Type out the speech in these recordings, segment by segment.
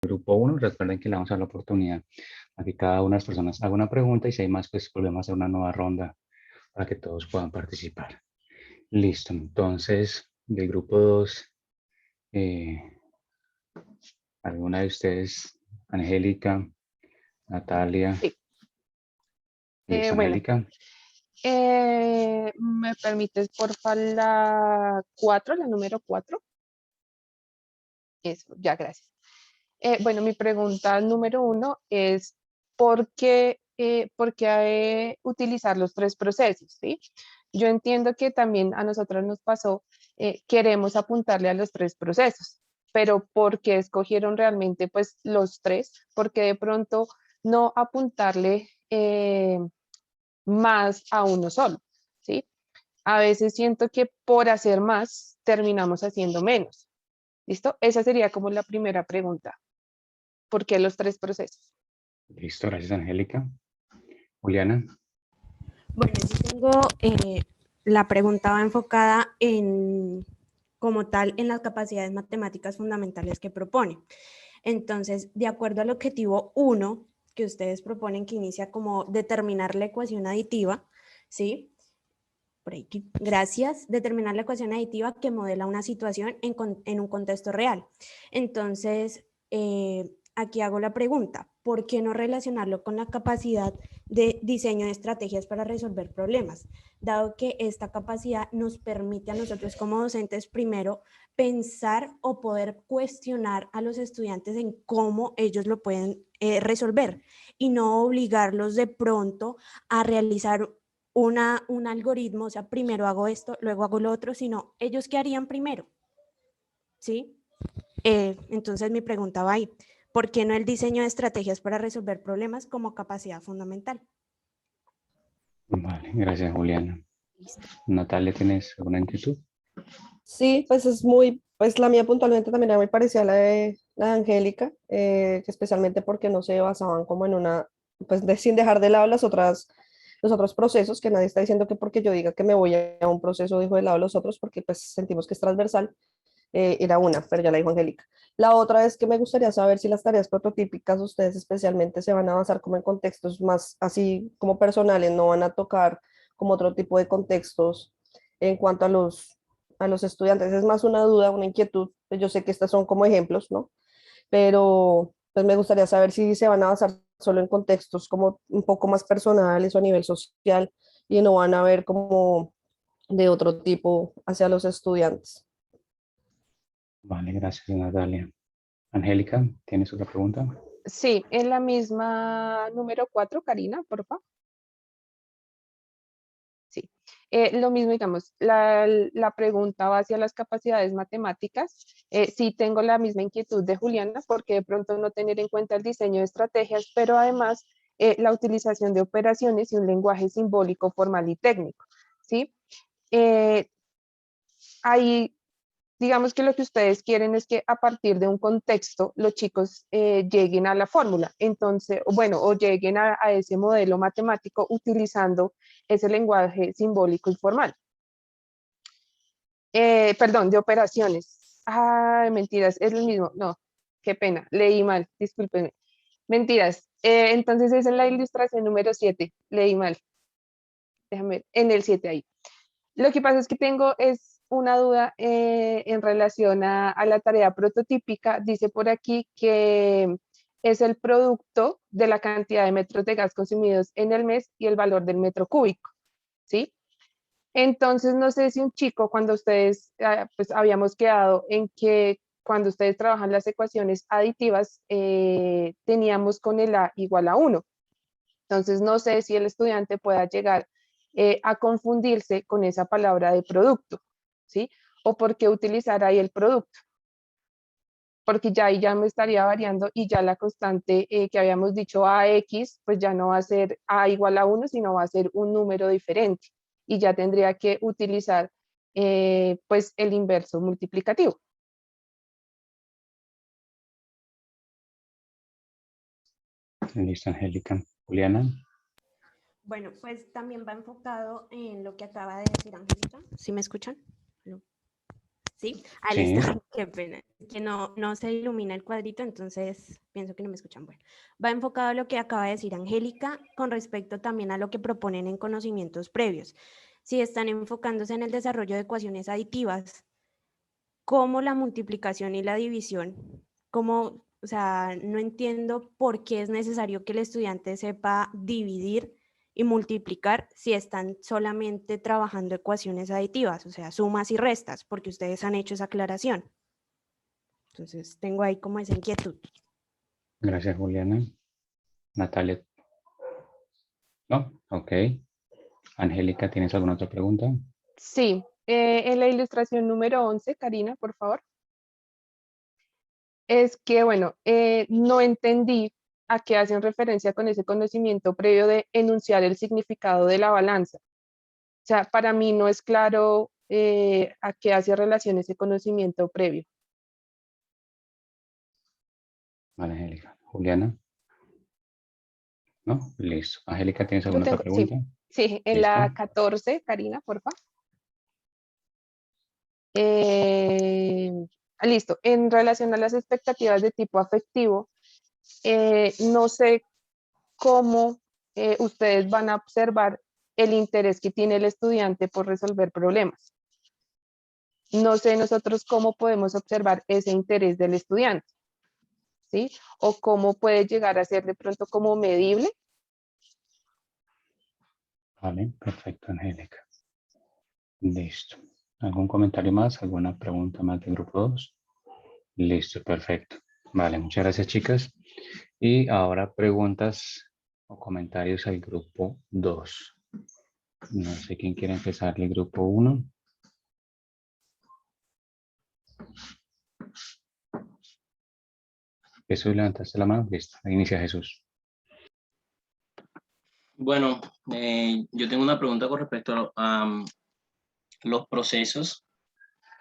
grupo uno. Recuerden que le vamos a dar la oportunidad a que cada una de las personas haga una pregunta y si hay más, pues volvemos a hacer una nueva ronda para que todos puedan participar. Listo, entonces, del grupo 2, ¿alguna de ustedes, Angélica, Natalia? Sí. Listo, Bueno, Angélica. ¿me permites, porfa, la 4, la número 4? Eso, ya, gracias. Bueno, mi pregunta número 1 es ¿por qué utilizar los tres procesos? ¿Sí? Yo entiendo que también a nosotros nos pasó, queremos apuntarle a los tres procesos, pero ¿por qué escogieron realmente pues los tres? Porque de pronto no apuntarle más a uno solo, ¿sí? A veces siento que por hacer más terminamos haciendo menos. ¿Listo? Esa sería como la primera pregunta. ¿Por qué los tres procesos? Listo, gracias, Angélica. Juliana. Bueno, yo tengo, la pregunta va enfocada en, como tal, en las capacidades matemáticas fundamentales que propone. Entonces, de acuerdo al objetivo 1, que ustedes proponen, que inicia como determinar la ecuación aditiva, ¿sí? Por aquí, gracias. Determinar la ecuación aditiva que modela una situación en un contexto real. Entonces, aquí hago la pregunta, ¿por qué no relacionarlo con la capacidad de diseño de estrategias para resolver problemas? Dado que esta capacidad nos permite a nosotros como docentes primero pensar o poder cuestionar a los estudiantes en cómo ellos lo pueden resolver y no obligarlos de pronto a realizar un algoritmo, o sea, primero hago esto, luego hago lo otro, sino ellos qué harían primero, ¿sí? Entonces mi pregunta va ahí, ¿por qué no el diseño de estrategias para resolver problemas como capacidad fundamental? Vale, gracias, Juliana. Natalia, ¿tienes alguna inquietud? Sí, pues es muy, pues la mía puntualmente también era muy parecida a la de Angélica, que especialmente porque no se basaban como en una, pues sin dejar de lado los otros procesos, que nadie está diciendo que porque yo diga que me voy a un proceso dejo de lado los otros, porque pues sentimos que es transversal, era una, pero ya la dijo Angélica. La otra es que me gustaría saber si las tareas prototípicas ustedes especialmente se van a basar como en contextos más así como personales, no van a tocar como otro tipo de contextos en cuanto a los estudiantes. Es más una duda, una inquietud. Pues yo sé que estas son como ejemplos, ¿no? Pero pues me gustaría saber si se van a basar solo en contextos como un poco más personales o a nivel social y no van a ver como de otro tipo hacia los estudiantes. Vale, gracias, Natalia. Angélica, ¿tienes otra pregunta? Sí, es la misma número 4, Karina, por favor. Sí, lo mismo, digamos, la pregunta va hacia las capacidades matemáticas. Sí tengo la misma inquietud de Juliana, porque de pronto no tener en cuenta el diseño de estrategias, pero además la utilización de operaciones y un lenguaje simbólico, formal y técnico, ¿sí? Eh, Ahí, digamos que lo que ustedes quieren es que a partir de un contexto los chicos lleguen a la fórmula, entonces, bueno, o lleguen a ese modelo matemático utilizando ese lenguaje simbólico y formal. Perdón, de operaciones. Ay, mentiras, es el mismo. No, qué pena, leí mal, discúlpenme. Mentiras. Entonces esa es la ilustración número 7, leí mal. Déjame ver, en el 7 ahí. Lo que pasa es que tengo es una duda en relación a la tarea prototípica. Dice por aquí que es el producto de la cantidad de metros de gas consumidos en el mes y el valor del metro cúbico, ¿sí? Entonces, no sé si un chico, cuando ustedes, pues habíamos quedado en que cuando ustedes trabajan las ecuaciones aditivas, teníamos con el A igual a 1. Entonces, no sé si el estudiante pueda llegar a confundirse con esa palabra de producto, ¿sí? O por qué utilizar ahí el producto, porque ya ahí ya me estaría variando y ya la constante que habíamos dicho AX, pues ya no va a ser A igual a 1, sino va a ser un número diferente y ya tendría que utilizar pues el inverso multiplicativo. Listo, Angélica. Juliana. Bueno, pues también va enfocado en lo que acaba de decir Angélica. ¿Sí me escuchan? No. ¿Sí? Ah, Sí. listo. Qué pena. Que no se ilumina el cuadrito, entonces pienso que no me escuchan. Bueno, va enfocado a lo que acaba de decir Angélica con respecto también a lo que proponen en conocimientos previos. Si están enfocándose en el desarrollo de ecuaciones aditivas, como la multiplicación y la división, como, o sea, no entiendo por qué es necesario que el estudiante sepa dividir y multiplicar si están solamente trabajando ecuaciones aditivas, o sea, sumas y restas, porque ustedes han hecho esa aclaración. Entonces, tengo ahí como esa inquietud. Gracias, Juliana. Natalia. No, ok. Angélica, ¿tienes alguna otra pregunta? Sí, en la ilustración número 11, Karina, por favor. Es que, bueno, no entendí a qué hacen referencia con ese conocimiento previo de enunciar el significado de la balanza. O sea, para mí no es claro a qué hace relación ese conocimiento previo. Vale, Angélica. Juliana. ¿No? Listo. Angélica, ¿tienes Yo alguna otra tengo, sí, pregunta? sí, en Listo. la 14, Karina, por favor. Eh, listo. En relación a las expectativas de tipo afectivo, no sé cómo ustedes van a observar el interés que tiene el estudiante por resolver problemas. No sé nosotros cómo podemos observar ese interés del estudiante, ¿sí? O cómo puede llegar a ser de pronto como medible. Vale, perfecto, Angélica. Listo. ¿Algún comentario más? ¿Alguna pregunta más del grupo 2? Listo, perfecto. Vale, muchas gracias, chicas. Y ahora preguntas o comentarios al grupo 2. No sé quién quiere empezar el grupo 1. Jesús, levantaste la mano. Listo, inicia Jesús. Bueno, yo tengo una pregunta con respecto a los procesos.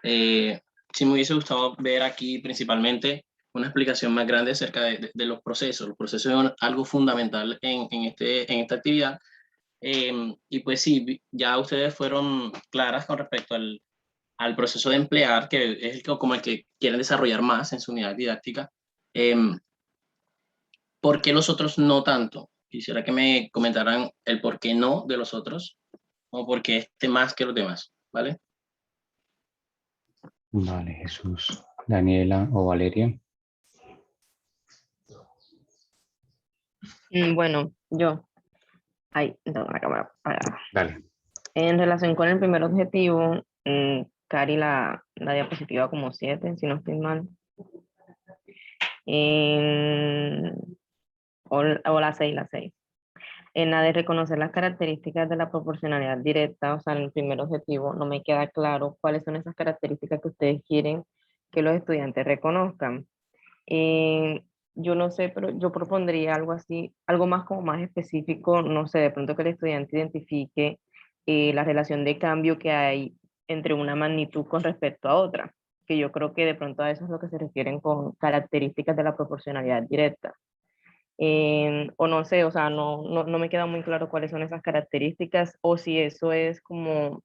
Sí me hubiese gustado ver aquí principalmente una explicación más grande acerca de los procesos. Los procesos son algo fundamental en esta actividad. Y pues sí, ya ustedes fueron claras con respecto al proceso de emplear, que es como el que quieren desarrollar más en su unidad didáctica. ¿Por qué los otros no tanto? Quisiera que me comentaran el por qué no de los otros, o por qué este más que los demás, ¿vale? Vale, Jesús. Daniela o Valeria. Bueno, yo. Ahí, tengo la cámara. Dale. En relación con el primer objetivo, Cari la diapositiva como 7, si no estoy mal. O la 6, la 6. En la de reconocer las características de la proporcionalidad directa, o sea, en el primer objetivo, no me queda claro cuáles son esas características que ustedes quieren que los estudiantes reconozcan. Yo no sé, pero yo propondría algo así, algo más como más específico, no sé, de pronto que el estudiante identifique la relación de cambio que hay entre una magnitud con respecto a otra, que yo creo que de pronto a eso es lo que se refieren con características de la proporcionalidad directa. O no sé, o sea, no me queda muy claro cuáles son esas características o si eso es como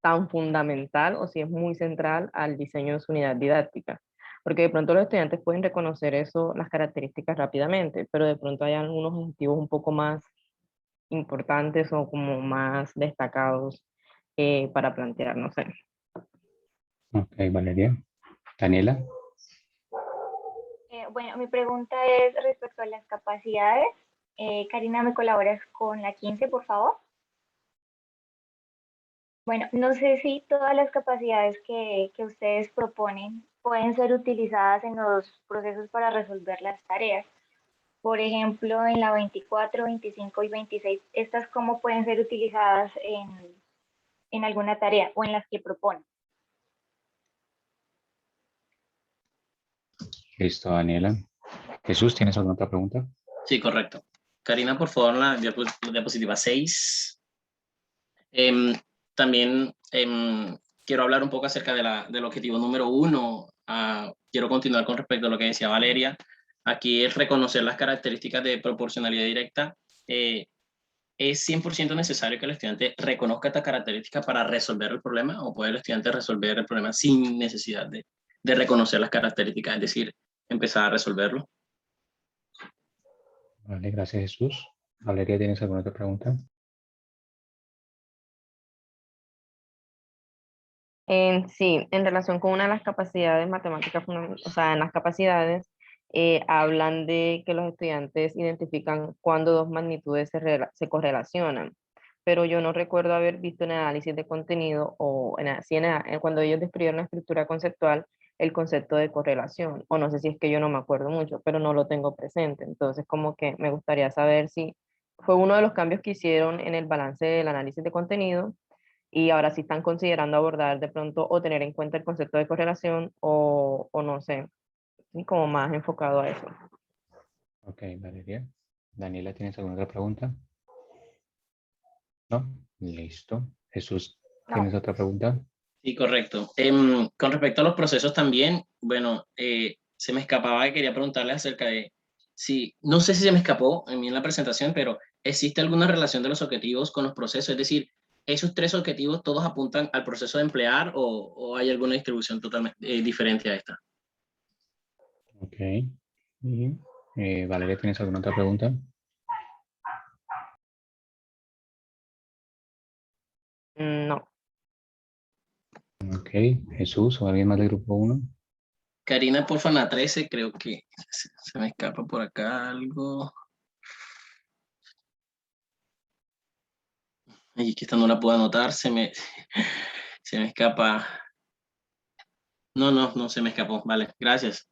tan fundamental o si es muy central al diseño de su unidad didáctica. Porque de pronto los estudiantes pueden reconocer eso, las características rápidamente, pero de pronto hay algunos objetivos un poco más importantes o como más destacados para plantear, no sé. Ok, Valeria. Daniela. Bueno, mi pregunta es respecto a las capacidades. Karina, ¿me colaboras con la 15, por favor? Bueno, no sé si todas las capacidades que ustedes proponen pueden ser utilizadas en los procesos para resolver las tareas. Por ejemplo, en la 24, 25 y 26, ¿estas cómo pueden ser utilizadas en alguna tarea o en las que proponen? Listo, Daniela. Jesús, ¿tienes alguna otra pregunta? Sí, correcto. Karina, por favor, la diapositiva 6. También quiero hablar un poco acerca del objetivo número 1. Quiero continuar con respecto a lo que decía Valeria. Aquí es reconocer las características de proporcionalidad directa. ¿es 100% necesario que el estudiante reconozca esta característica para resolver el problema o puede el estudiante resolver el problema sin necesidad de reconocer las características, es decir, empezar a resolverlo? Vale, gracias Jesús. Valeria, ¿tienes alguna otra pregunta? Sí, en relación con una de las capacidades matemáticas, o sea, en las capacidades hablan de que los estudiantes identifican cuando dos magnitudes se correlacionan, pero yo no recuerdo haber visto en el análisis de contenido o cuando ellos describieron la estructura conceptual el concepto de correlación, o no sé si es que yo no me acuerdo mucho, pero no lo tengo presente, entonces como que me gustaría saber si fue uno de los cambios que hicieron en el balance del análisis de contenido y ahora sí están considerando abordar de pronto o tener en cuenta el concepto de correlación o no sé, ¿sí? Como más enfocado a eso. Ok, Valeria. Daniela, ¿tienes alguna otra pregunta? ¿No? Listo. Jesús, ¿tienes otra pregunta? Sí, correcto. Con respecto a los procesos también, bueno, se me escapaba que quería preguntarle acerca de si, no sé si se me escapó en mí en la presentación, pero ¿existe alguna relación de los objetivos con los procesos? Es decir, ¿esos tres objetivos todos apuntan al proceso de emplear o hay alguna distribución totalmente diferente a esta? Ok. Y, Valeria, ¿tienes alguna otra pregunta? No. Ok. Jesús o alguien más del grupo 1. Karina, porfa, en la 13, creo que se me escapa por acá algo. Ay, que esta no la puedo anotar, se me escapa. No, se me escapó. Vale, gracias.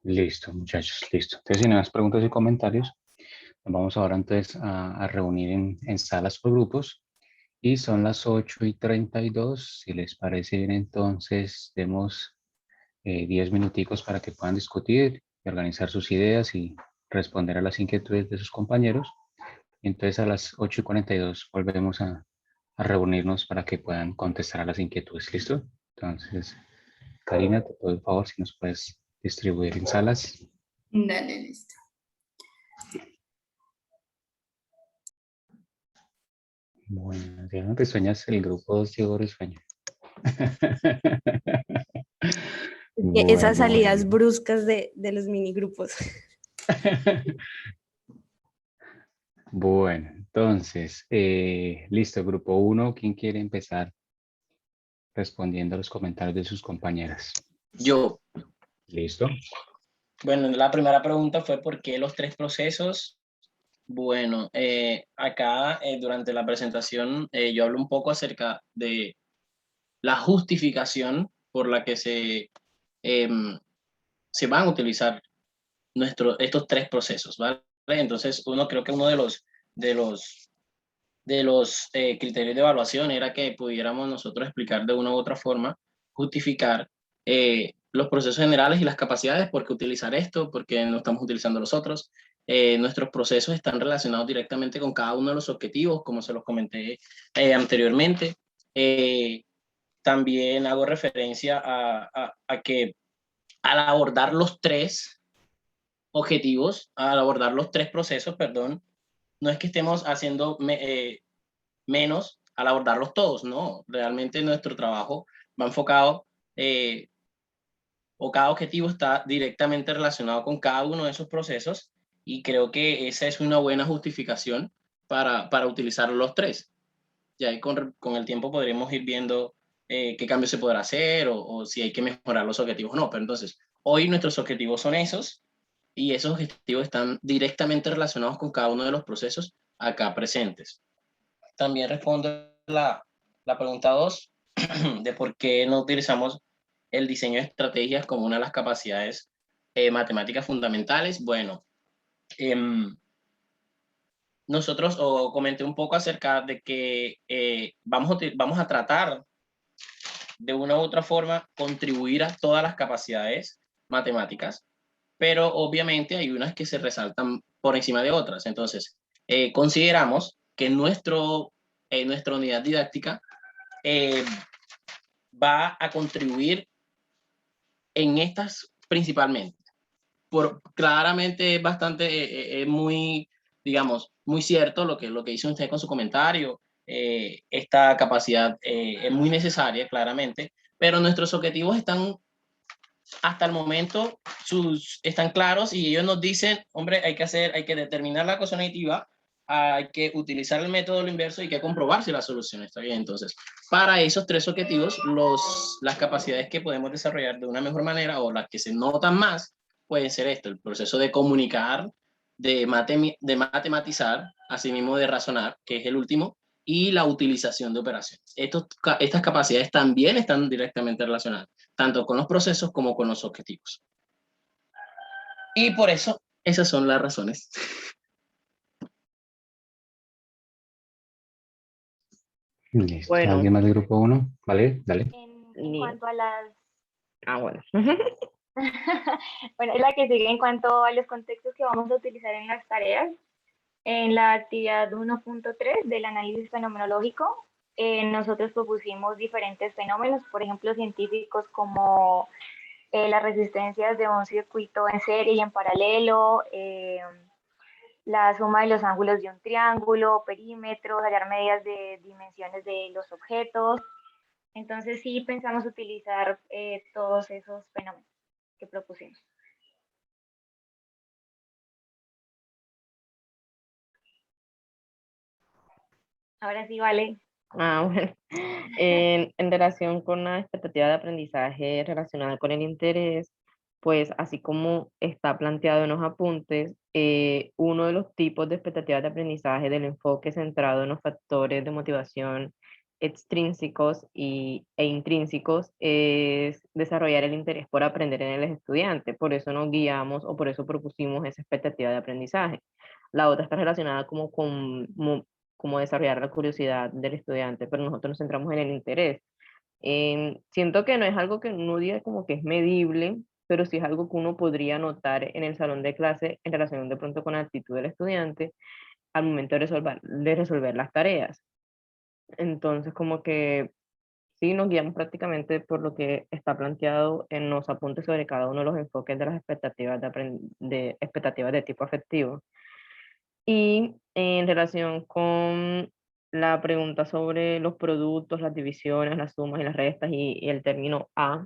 Listo, muchachos, listo. Entonces, si no hay más preguntas y comentarios, nos vamos ahora entonces a reunir en salas por grupos. Y son las 8:32. Si les parece bien, entonces demos 10 minuticos para que puedan discutir y organizar sus ideas y responder a las inquietudes de sus compañeros. Entonces a las 8:42 volvemos a reunirnos para que puedan contestar a las inquietudes. ¿Listo? Entonces, Karina, te pido el favor si nos puedes distribuir en salas. Dale, listo. Bueno, ya no te sueñas el grupo 2 llegó risueño. Esas salidas Bueno. bruscas de los minigrupos. Bueno, entonces, listo, grupo 1, ¿quién quiere empezar respondiendo a los comentarios de sus compañeras? Yo, ¿Listo? bueno, la primera pregunta fue ¿por qué los tres procesos? Bueno, acá durante la presentación yo hablo un poco acerca de la justificación por la que se van a utilizar estos tres procesos, ¿vale? Entonces, creo que uno de los criterios de evaluación era que pudiéramos nosotros explicar de una u otra forma, justificar los procesos generales y las capacidades, por qué utilizar esto, por qué no estamos utilizando los otros. Nuestros procesos están relacionados directamente con cada uno de los objetivos, como se los comenté anteriormente. También hago referencia a que al abordar los tres objetivos, al abordar los tres procesos, perdón, no es que estemos haciendo menos al abordarlos todos, no, realmente nuestro trabajo va enfocado o cada objetivo está directamente relacionado con cada uno de esos procesos y creo que esa es una buena justificación para utilizar los tres. Y ahí con el tiempo podremos ir viendo qué cambios se podrá hacer o si hay que mejorar los objetivos o no, pero entonces hoy nuestros objetivos son esos y esos objetivos están directamente relacionados con cada uno de los procesos acá presentes. También respondo la pregunta 2 de por qué no utilizamos el diseño de estrategias como una de las capacidades matemáticas fundamentales. Bueno, nosotros comenté un poco acerca de que vamos a tratar de una u otra forma contribuir a todas las capacidades matemáticas, pero obviamente hay unas que se resaltan por encima de otras. Entonces, consideramos que nuestra unidad didáctica va a contribuir en estas principalmente. Claramente es bastante, muy digamos, muy cierto lo que hizo usted con su comentario. Esta capacidad es muy necesaria, claramente, pero nuestros objetivos están, hasta el momento, están claros y ellos nos dicen, hombre, hay que determinar la ecuación aditiva, hay que utilizar el método de lo inverso y hay que comprobar si la solución está bien. Entonces, para esos tres objetivos, las capacidades que podemos desarrollar de una mejor manera o las que se notan más, pueden ser esto, el proceso de comunicar, de matematizar, asimismo de razonar, que es el último, y la utilización de operaciones. Estas capacidades también están directamente relacionadas, tanto con los procesos como con los objetivos. Y por eso, esas son las razones. Listo. Bueno. ¿Alguien más del grupo 1? ¿Vale? Dale. En cuanto a las... Ah, bueno. Bueno, es la que sigue en cuanto a los contextos que vamos a utilizar en las tareas. En la actividad 1.3 del análisis fenomenológico, nosotros propusimos diferentes fenómenos, por ejemplo, científicos como las resistencias de un circuito en serie y en paralelo, la suma de los ángulos de un triángulo, perímetros, hallar medidas de dimensiones de los objetos. Entonces sí pensamos utilizar todos esos fenómenos que propusimos. Ahora sí, vale. Ah, bueno. En relación con la expectativa de aprendizaje relacionada con el interés, pues así como está planteado en los apuntes, uno de los tipos de expectativas de aprendizaje del enfoque centrado en los factores de motivación extrínsecos e intrínsecos es desarrollar el interés por aprender en el estudiante. Por eso nos guiamos o por eso propusimos esa expectativa de aprendizaje. La otra está relacionada como desarrollar la curiosidad del estudiante, pero nosotros nos centramos en el interés. Siento que no es algo que uno diga como que es medible, pero sí es algo que uno podría notar en el salón de clase en relación de pronto con la actitud del estudiante al momento de resolver las tareas. Entonces, como que sí nos guiamos prácticamente por lo que está planteado en los apuntes sobre cada uno de los enfoques de las expectativas de expectativas de tipo afectivo. Y en relación con la pregunta sobre los productos, las divisiones, las sumas y las restas y el término A,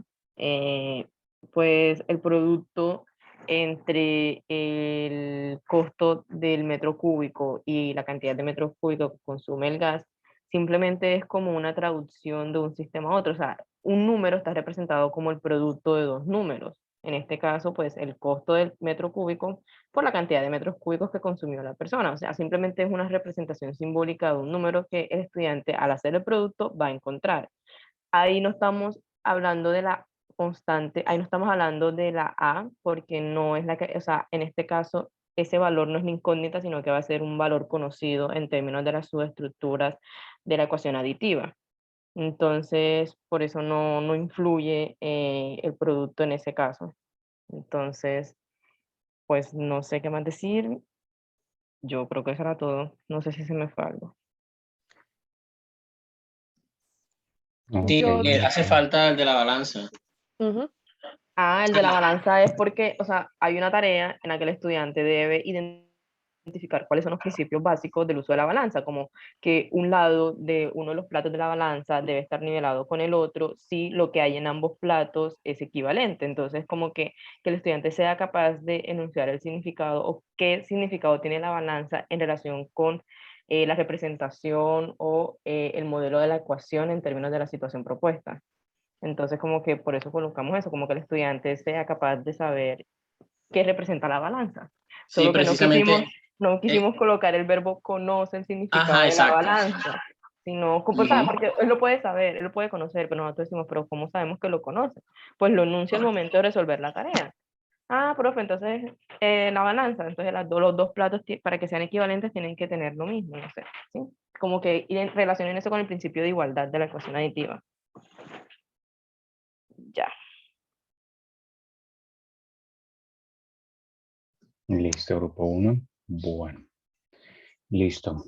pues el producto entre el costo del metro cúbico y la cantidad de metros cúbicos que consume el gas, simplemente es como una traducción de un sistema a otro. O sea, un número está representado como el producto de dos números. En este caso, pues el costo del metro cúbico por la cantidad de metros cúbicos que consumió la persona. O sea, simplemente es una representación simbólica de un número que el estudiante al hacer el producto va a encontrar. Ahí no estamos hablando de la constante, ahí no estamos hablando de la A, porque no es la que, o sea, en este caso, ese valor no es la incógnita, sino que va a ser un valor conocido en términos de las subestructuras de la ecuación aditiva. Entonces, por eso no influye el producto en ese caso. Entonces, pues no sé qué más decir. Yo creo que eso era todo. No sé si se me fue algo. Sí, Yo- hace falta el de la balanza. Ujú. Ah, el de la balanza es porque, o sea, hay una tarea en la que el estudiante debe identificar cuáles son los principios básicos del uso de la balanza, como que un lado de uno de los platos de la balanza debe estar nivelado con el otro si lo que hay en ambos platos es equivalente. Entonces, como que el estudiante sea capaz de enunciar el significado o qué significado tiene la balanza en relación con la representación o el modelo de la ecuación en términos de la situación propuesta. Entonces, como que por eso colocamos eso, como que el estudiante sea capaz de saber qué representa la balanza. Sí, Solo que precisamente. no quisimos colocar el verbo conoce el significado Ajá, de la exacto. balanza, sino, o sea, porque él lo puede saber, él lo puede conocer, pero nosotros decimos, pero ¿cómo sabemos que lo conoce? Pues lo enuncia al momento de resolver la tarea. Ah, profe, entonces la balanza, entonces los dos platos para que sean equivalentes tienen que tener lo mismo, no sé, ¿sí? Como que relacionen eso con el principio de igualdad de la ecuación aditiva. Ya. Listo, grupo 1. Bueno, listo.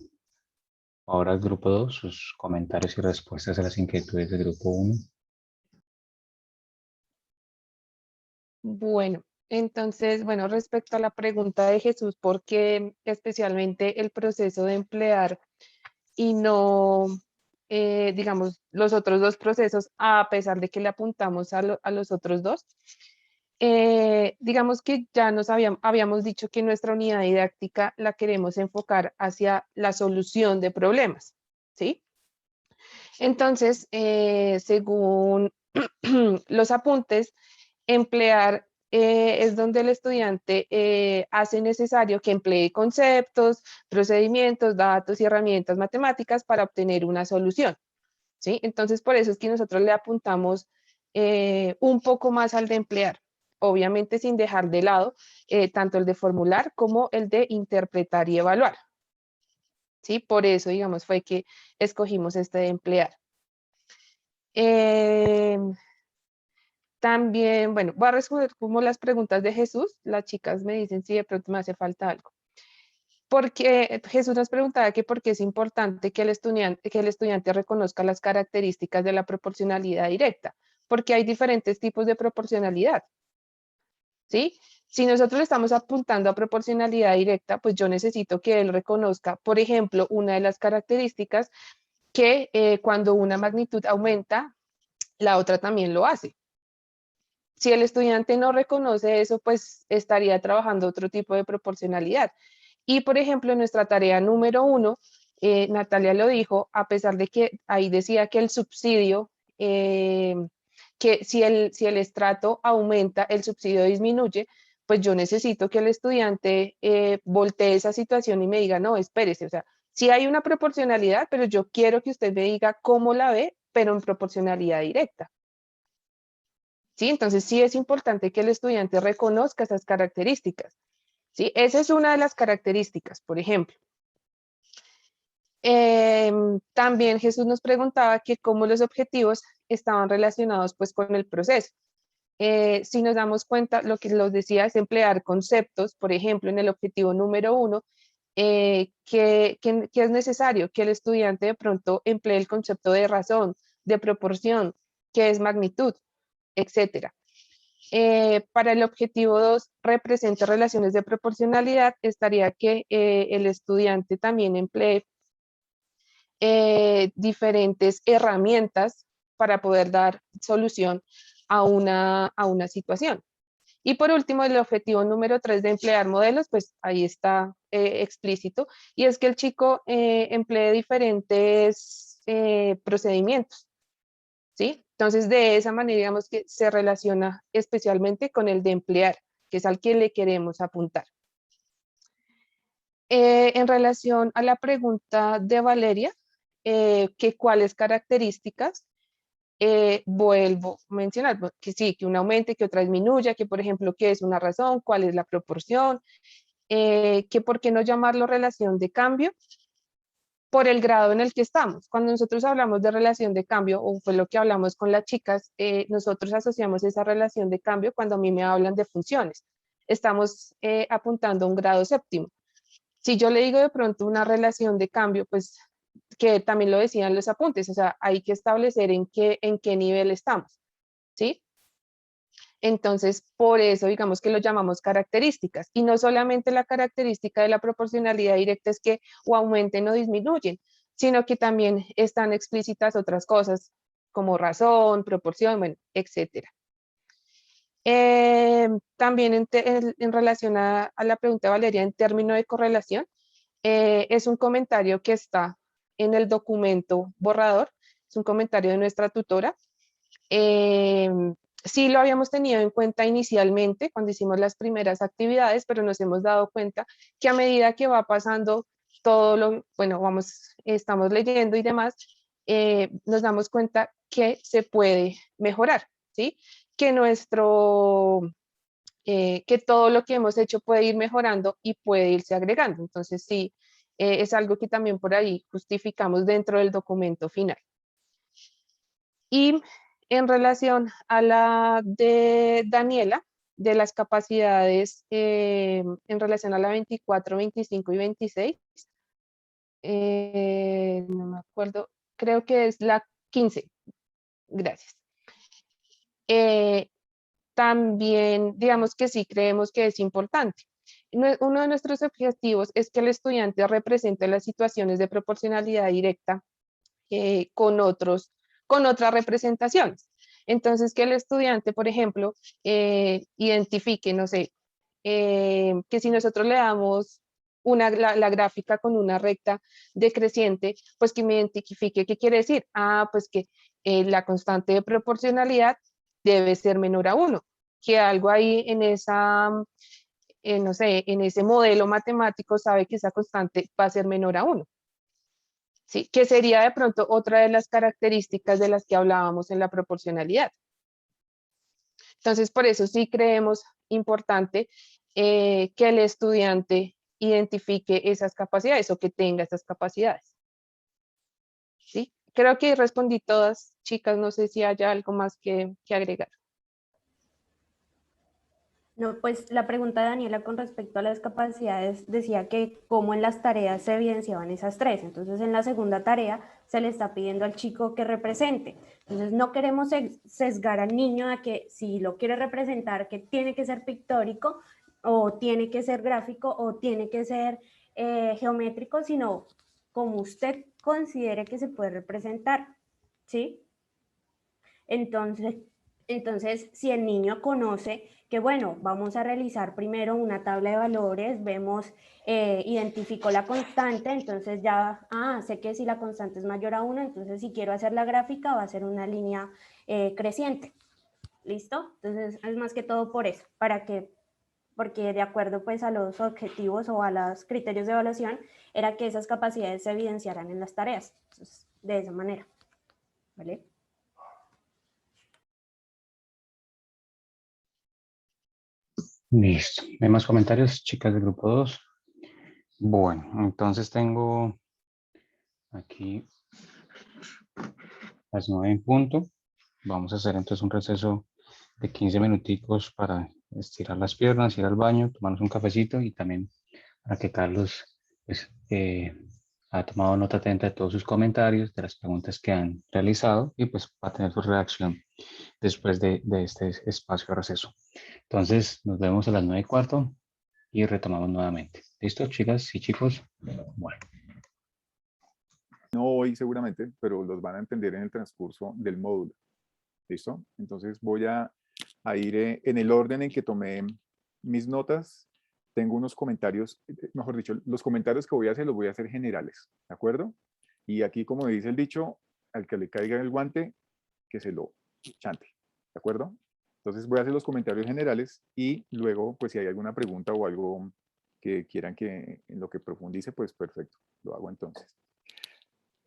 Ahora el grupo 2, sus comentarios y respuestas a las inquietudes del grupo 1. Bueno, Entonces, bueno, respecto a la pregunta de Jesús, ¿por qué especialmente el proceso de emplear y no, digamos, los otros dos procesos, a pesar de que le apuntamos a los otros dos? Digamos que ya nos habíamos dicho que nuestra unidad didáctica la queremos enfocar hacia la solución de problemas, ¿sí? Entonces, según los apuntes, emplear es donde el estudiante hace necesario que emplee conceptos, procedimientos, datos y herramientas matemáticas para obtener una solución, ¿sí? Entonces, por eso es que nosotros le apuntamos un poco más al de emplear, obviamente sin dejar de lado tanto el de formular como el de interpretar y evaluar, ¿sí? Por eso, digamos, fue que escogimos este de emplear. También, bueno, voy a responder como las preguntas de Jesús. Las chicas me dicen si de pronto me hace falta algo. Porque Jesús nos preguntaba que por qué es importante que el estudiante reconozca las características de la proporcionalidad directa, porque hay diferentes tipos de proporcionalidad, ¿sí? Si nosotros le estamos apuntando a proporcionalidad directa, pues yo necesito que él reconozca, por ejemplo, una de las características que cuando una magnitud aumenta, la otra también lo hace. Si el estudiante no reconoce eso, pues estaría trabajando otro tipo de proporcionalidad. Y, por ejemplo, en nuestra tarea número 1, Natalia lo dijo, a pesar de que ahí decía que el subsidio, que si el estrato aumenta, el subsidio disminuye, pues yo necesito que el estudiante voltee esa situación y me diga, no, espérese, o sea, sí hay una proporcionalidad, pero yo quiero que usted me diga cómo la ve, pero en proporcionalidad directa. ¿Sí? Entonces sí es importante que el estudiante reconozca esas características, ¿sí? Esa es una de las características, por ejemplo. También Jesús nos preguntaba que cómo los objetivos estaban relacionados pues con el proceso. Si nos damos cuenta, lo que los decía es emplear conceptos, por ejemplo, en el objetivo número 1, que es necesario que el estudiante de pronto emplee el concepto de razón, de proporción, que es magnitud, etcétera. Para el objetivo 2, representa relaciones de proporcionalidad, estaría que el estudiante también emplee diferentes herramientas para poder dar solución a una situación. Y por último, el objetivo número 3 de emplear modelos, pues ahí está explícito, y es que el chico emplee diferentes procedimientos, ¿sí? Entonces, de esa manera, digamos que se relaciona especialmente con el de emplear, que es al que le queremos apuntar. En relación a la pregunta de Valeria, que cuáles características, vuelvo a mencionar que sí, que una aumente, que otra disminuya, que por ejemplo, qué es una razón, cuál es la proporción, que por qué no llamarlo relación de cambio, por el grado en el que estamos. Cuando nosotros hablamos de relación de cambio, o fue lo que hablamos con las chicas, nosotros asociamos esa relación de cambio cuando a mí me hablan de funciones. Estamos apuntando a un grado séptimo. Si yo le digo de pronto una relación de cambio, pues que también lo decían los apuntes, o sea, hay que establecer en qué nivel estamos, ¿sí? Entonces, por eso digamos que lo llamamos características. Y no solamente la característica de la proporcionalidad directa es que o aumenten o disminuyen, sino que también están explícitas otras cosas como razón, proporción, bueno, etcétera. También en relación a la pregunta de Valeria, en términos de correlación, es un comentario que está en el documento borrador, es un comentario de nuestra tutora. Sí lo habíamos tenido en cuenta inicialmente cuando hicimos las primeras actividades, pero nos hemos dado cuenta que a medida que va pasando todo lo, bueno, estamos leyendo y demás, nos damos cuenta que se puede mejorar, ¿sí? Que que todo lo que hemos hecho puede ir mejorando y puede irse agregando. Entonces, sí, es algo que también por ahí justificamos dentro del documento final. Y en relación a la de Daniela, de las capacidades en relación a la 24, 25 y 26, no me acuerdo, creo que es la 15. Gracias. también, digamos que sí creemos que es importante. Uno de nuestros objetivos es que el estudiante represente las situaciones de proporcionalidad directa con otras representaciones. Entonces, que el estudiante, por ejemplo, identifique, no sé, que si nosotros le damos la gráfica con una recta decreciente, pues que me identifique qué quiere decir. Ah, pues que la constante de proporcionalidad debe ser menor a 1, que algo ahí en esa, no sé, en ese modelo matemático sabe que esa constante va a ser menor a 1. ¿Sí? Que sería de pronto otra de las características de las que hablábamos en la proporcionalidad. Entonces, por eso sí creemos importante que el estudiante identifique esas capacidades o que tenga esas capacidades. ¿Sí? Creo que respondí todas, chicas, no sé si haya algo más que agregar. No, pues la pregunta de Daniela con respecto a las capacidades decía que cómo en las tareas se evidenciaban esas tres. Entonces, en la segunda tarea se le está pidiendo al chico que represente. Entonces, no queremos sesgar al niño a que si lo quiere representar, que tiene que ser pictórico o tiene que ser gráfico o tiene que ser geométrico, sino como usted considere que se puede representar, ¿sí? Entonces, si el niño conoce que, bueno, vamos a realizar primero una tabla de valores, vemos, identifico la constante, entonces ya, sé que si la constante es mayor a 1, entonces si quiero hacer la gráfica va a ser una línea creciente. ¿Listo? Entonces, es más que todo por eso, porque de acuerdo pues a los objetivos o a los criterios de evaluación, era que esas capacidades se evidenciaran en las tareas. Entonces, de esa manera. ¿Vale? Listo. ¿Hay más comentarios, chicas del grupo 2? Bueno, entonces tengo aquí las 9 en punto. Vamos a hacer entonces un receso de 15 minuticos para estirar las piernas, ir al baño, tomarnos un cafecito y también para que Carlos pues, ha tomado nota atenta de todos sus comentarios, de las preguntas que han realizado y pues va a tener su reacción después de este espacio de receso. Entonces nos vemos a las 9:15 y retomamos nuevamente. ¿Listo, chicas y chicos? Bueno. No hoy seguramente, pero los van a entender en el transcurso del módulo. ¿Listo? Entonces voy a ir en el orden en que tomé mis notas. Tengo unos comentarios, mejor dicho, los comentarios que voy a hacer los voy a hacer generales, ¿de acuerdo? Y aquí, como dice el dicho, al que le caiga el guante, que se lo chante, ¿de acuerdo? Entonces voy a hacer los comentarios generales y luego, pues si hay alguna pregunta o algo que quieran que en lo que profundice, pues perfecto, lo hago entonces.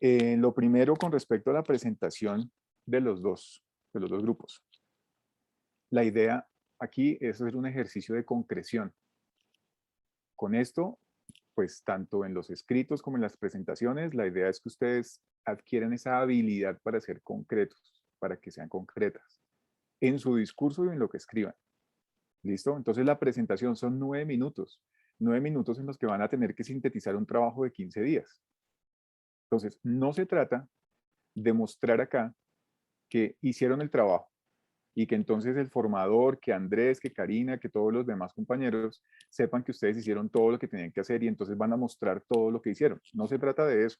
Lo primero con respecto a la presentación de los dos grupos. La idea aquí es hacer un ejercicio de concreción. Con esto, pues tanto en los escritos como en las presentaciones, la idea es que ustedes adquieran esa habilidad para ser concretos, para que sean concretas, en su discurso y en lo que escriban. ¿Listo? Entonces la presentación son 9 minutos. 9 minutos en los que van a tener que sintetizar un trabajo de 15 días. Entonces, no se trata de mostrar acá que hicieron el trabajo y que entonces el formador, que Andrés, que Karina, que todos los demás compañeros sepan que ustedes hicieron todo lo que tenían que hacer y entonces van a mostrar todo lo que hicieron. No se trata de eso,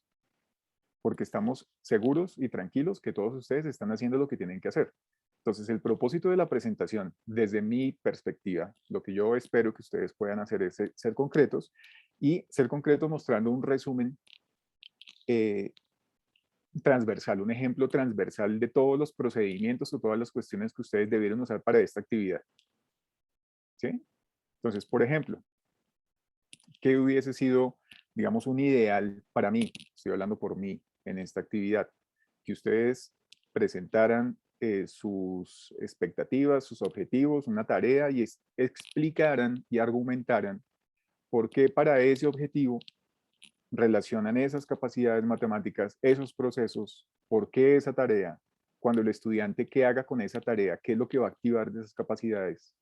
porque estamos seguros y tranquilos que todos ustedes están haciendo lo que tienen que hacer. Entonces, el propósito de la presentación, desde mi perspectiva, lo que yo espero que ustedes puedan hacer es ser concretos y ser concretos mostrando un resumen transversal, un ejemplo transversal de todos los procedimientos o todas las cuestiones que ustedes debieron usar para esta actividad. ¿Sí? Entonces, por ejemplo, ¿qué hubiese sido, digamos, un ideal para mí? Estoy hablando por mí en esta actividad. Que ustedes presentaran sus expectativas, sus objetivos, una tarea y explicaran y argumentaran por qué para ese objetivo relacionan esas capacidades matemáticas, esos procesos, por qué esa tarea, cuando el estudiante qué haga con esa tarea, qué es lo que va a activar de esas capacidades,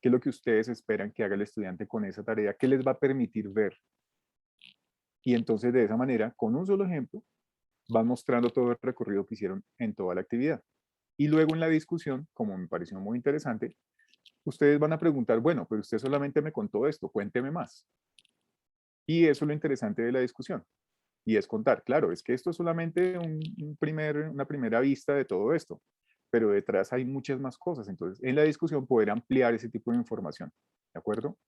qué es lo que ustedes esperan que haga el estudiante con esa tarea, qué les va a permitir ver. Y entonces de esa manera, con un solo ejemplo, van mostrando todo el recorrido que hicieron en toda la actividad. Y luego en la discusión, como me pareció muy interesante, ustedes van a preguntar, bueno, pero usted solamente me contó esto, cuénteme más. Y eso es lo interesante de la discusión. Y es contar, claro, es que esto es solamente una primera vista de todo esto, pero detrás hay muchas más cosas. Entonces, en la discusión poder ampliar ese tipo de información, ¿de acuerdo?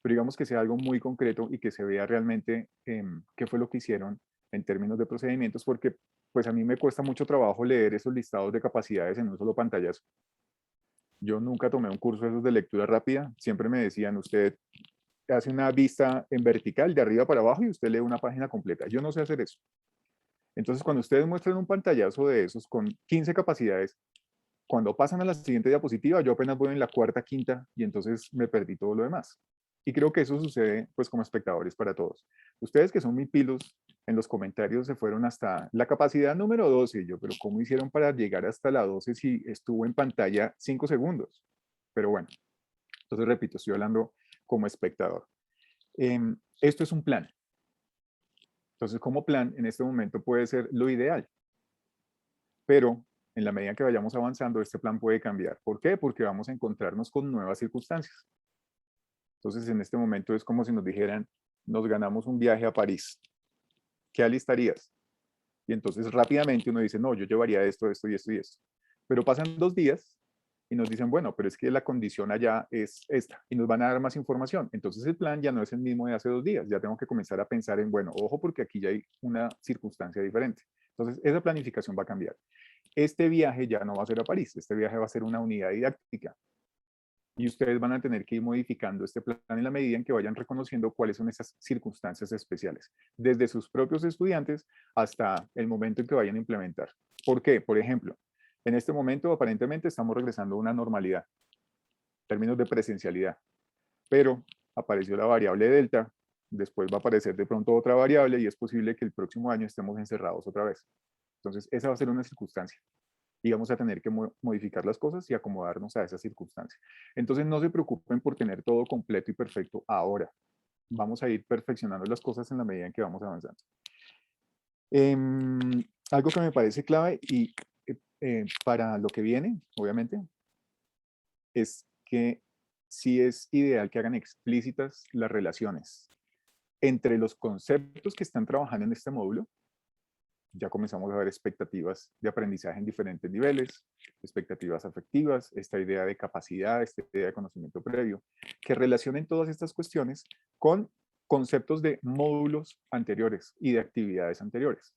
Pero digamos que sea algo muy concreto y que se vea realmente qué fue lo que hicieron en términos de procedimientos, porque pues a mí me cuesta mucho trabajo leer esos listados de capacidades en un solo pantallazo. Yo nunca tomé un curso de esos de lectura rápida, siempre me decían, usted hace una vista en vertical de arriba para abajo y usted lee una página completa. Yo no sé hacer eso. Entonces, cuando ustedes muestran un pantallazo de esos con 15 capacidades, cuando pasan a la siguiente diapositiva, yo apenas voy en la cuarta, quinta, y entonces me perdí todo lo demás. Y creo que eso sucede, pues, como espectadores para todos. Ustedes que son muy pilos, en los comentarios se fueron hasta la capacidad número 12. Y yo, pero ¿cómo hicieron para llegar hasta la 12 si estuvo en pantalla 5 segundos? Pero bueno, entonces repito, estoy hablando como espectador. Esto es un plan. Entonces, como plan, en este momento puede ser lo ideal. Pero en la medida que vayamos avanzando, este plan puede cambiar. ¿Por qué? Porque vamos a encontrarnos con nuevas circunstancias. Entonces, en este momento es como si nos dijeran, nos ganamos un viaje a París. ¿Qué alistarías? Y entonces rápidamente uno dice, no, yo llevaría esto, esto y esto y esto. Pero pasan 2 días y nos dicen, bueno, pero es que la condición allá es esta. Y nos van a dar más información. Entonces el plan ya no es el mismo de hace 2 días. Ya tengo que comenzar a pensar en, bueno, ojo, porque aquí ya hay una circunstancia diferente. Entonces esa planificación va a cambiar. Este viaje ya no va a ser a París. Este viaje va a ser una unidad didáctica. Y ustedes van a tener que ir modificando este plan en la medida en que vayan reconociendo cuáles son esas circunstancias especiales, desde sus propios estudiantes hasta el momento en que vayan a implementar. ¿Por qué? Por ejemplo, en este momento aparentemente estamos regresando a una normalidad, en términos de presencialidad, pero apareció la variable delta, después va a aparecer de pronto otra variable y es posible que el próximo año estemos encerrados otra vez. Entonces, esa va a ser una circunstancia. Y vamos a tener que modificar las cosas y acomodarnos a esa circunstancia. Entonces no se preocupen por tener todo completo y perfecto ahora. Vamos a ir perfeccionando las cosas en la medida en que vamos avanzando. Algo que me parece clave y para lo que viene, obviamente, es que sí es ideal que hagan explícitas las relaciones entre los conceptos que están trabajando en este módulo. Ya comenzamos a ver expectativas de aprendizaje en diferentes niveles, expectativas afectivas, esta idea de capacidad, esta idea de conocimiento previo, que relacionen todas estas cuestiones con conceptos de módulos anteriores y de actividades anteriores.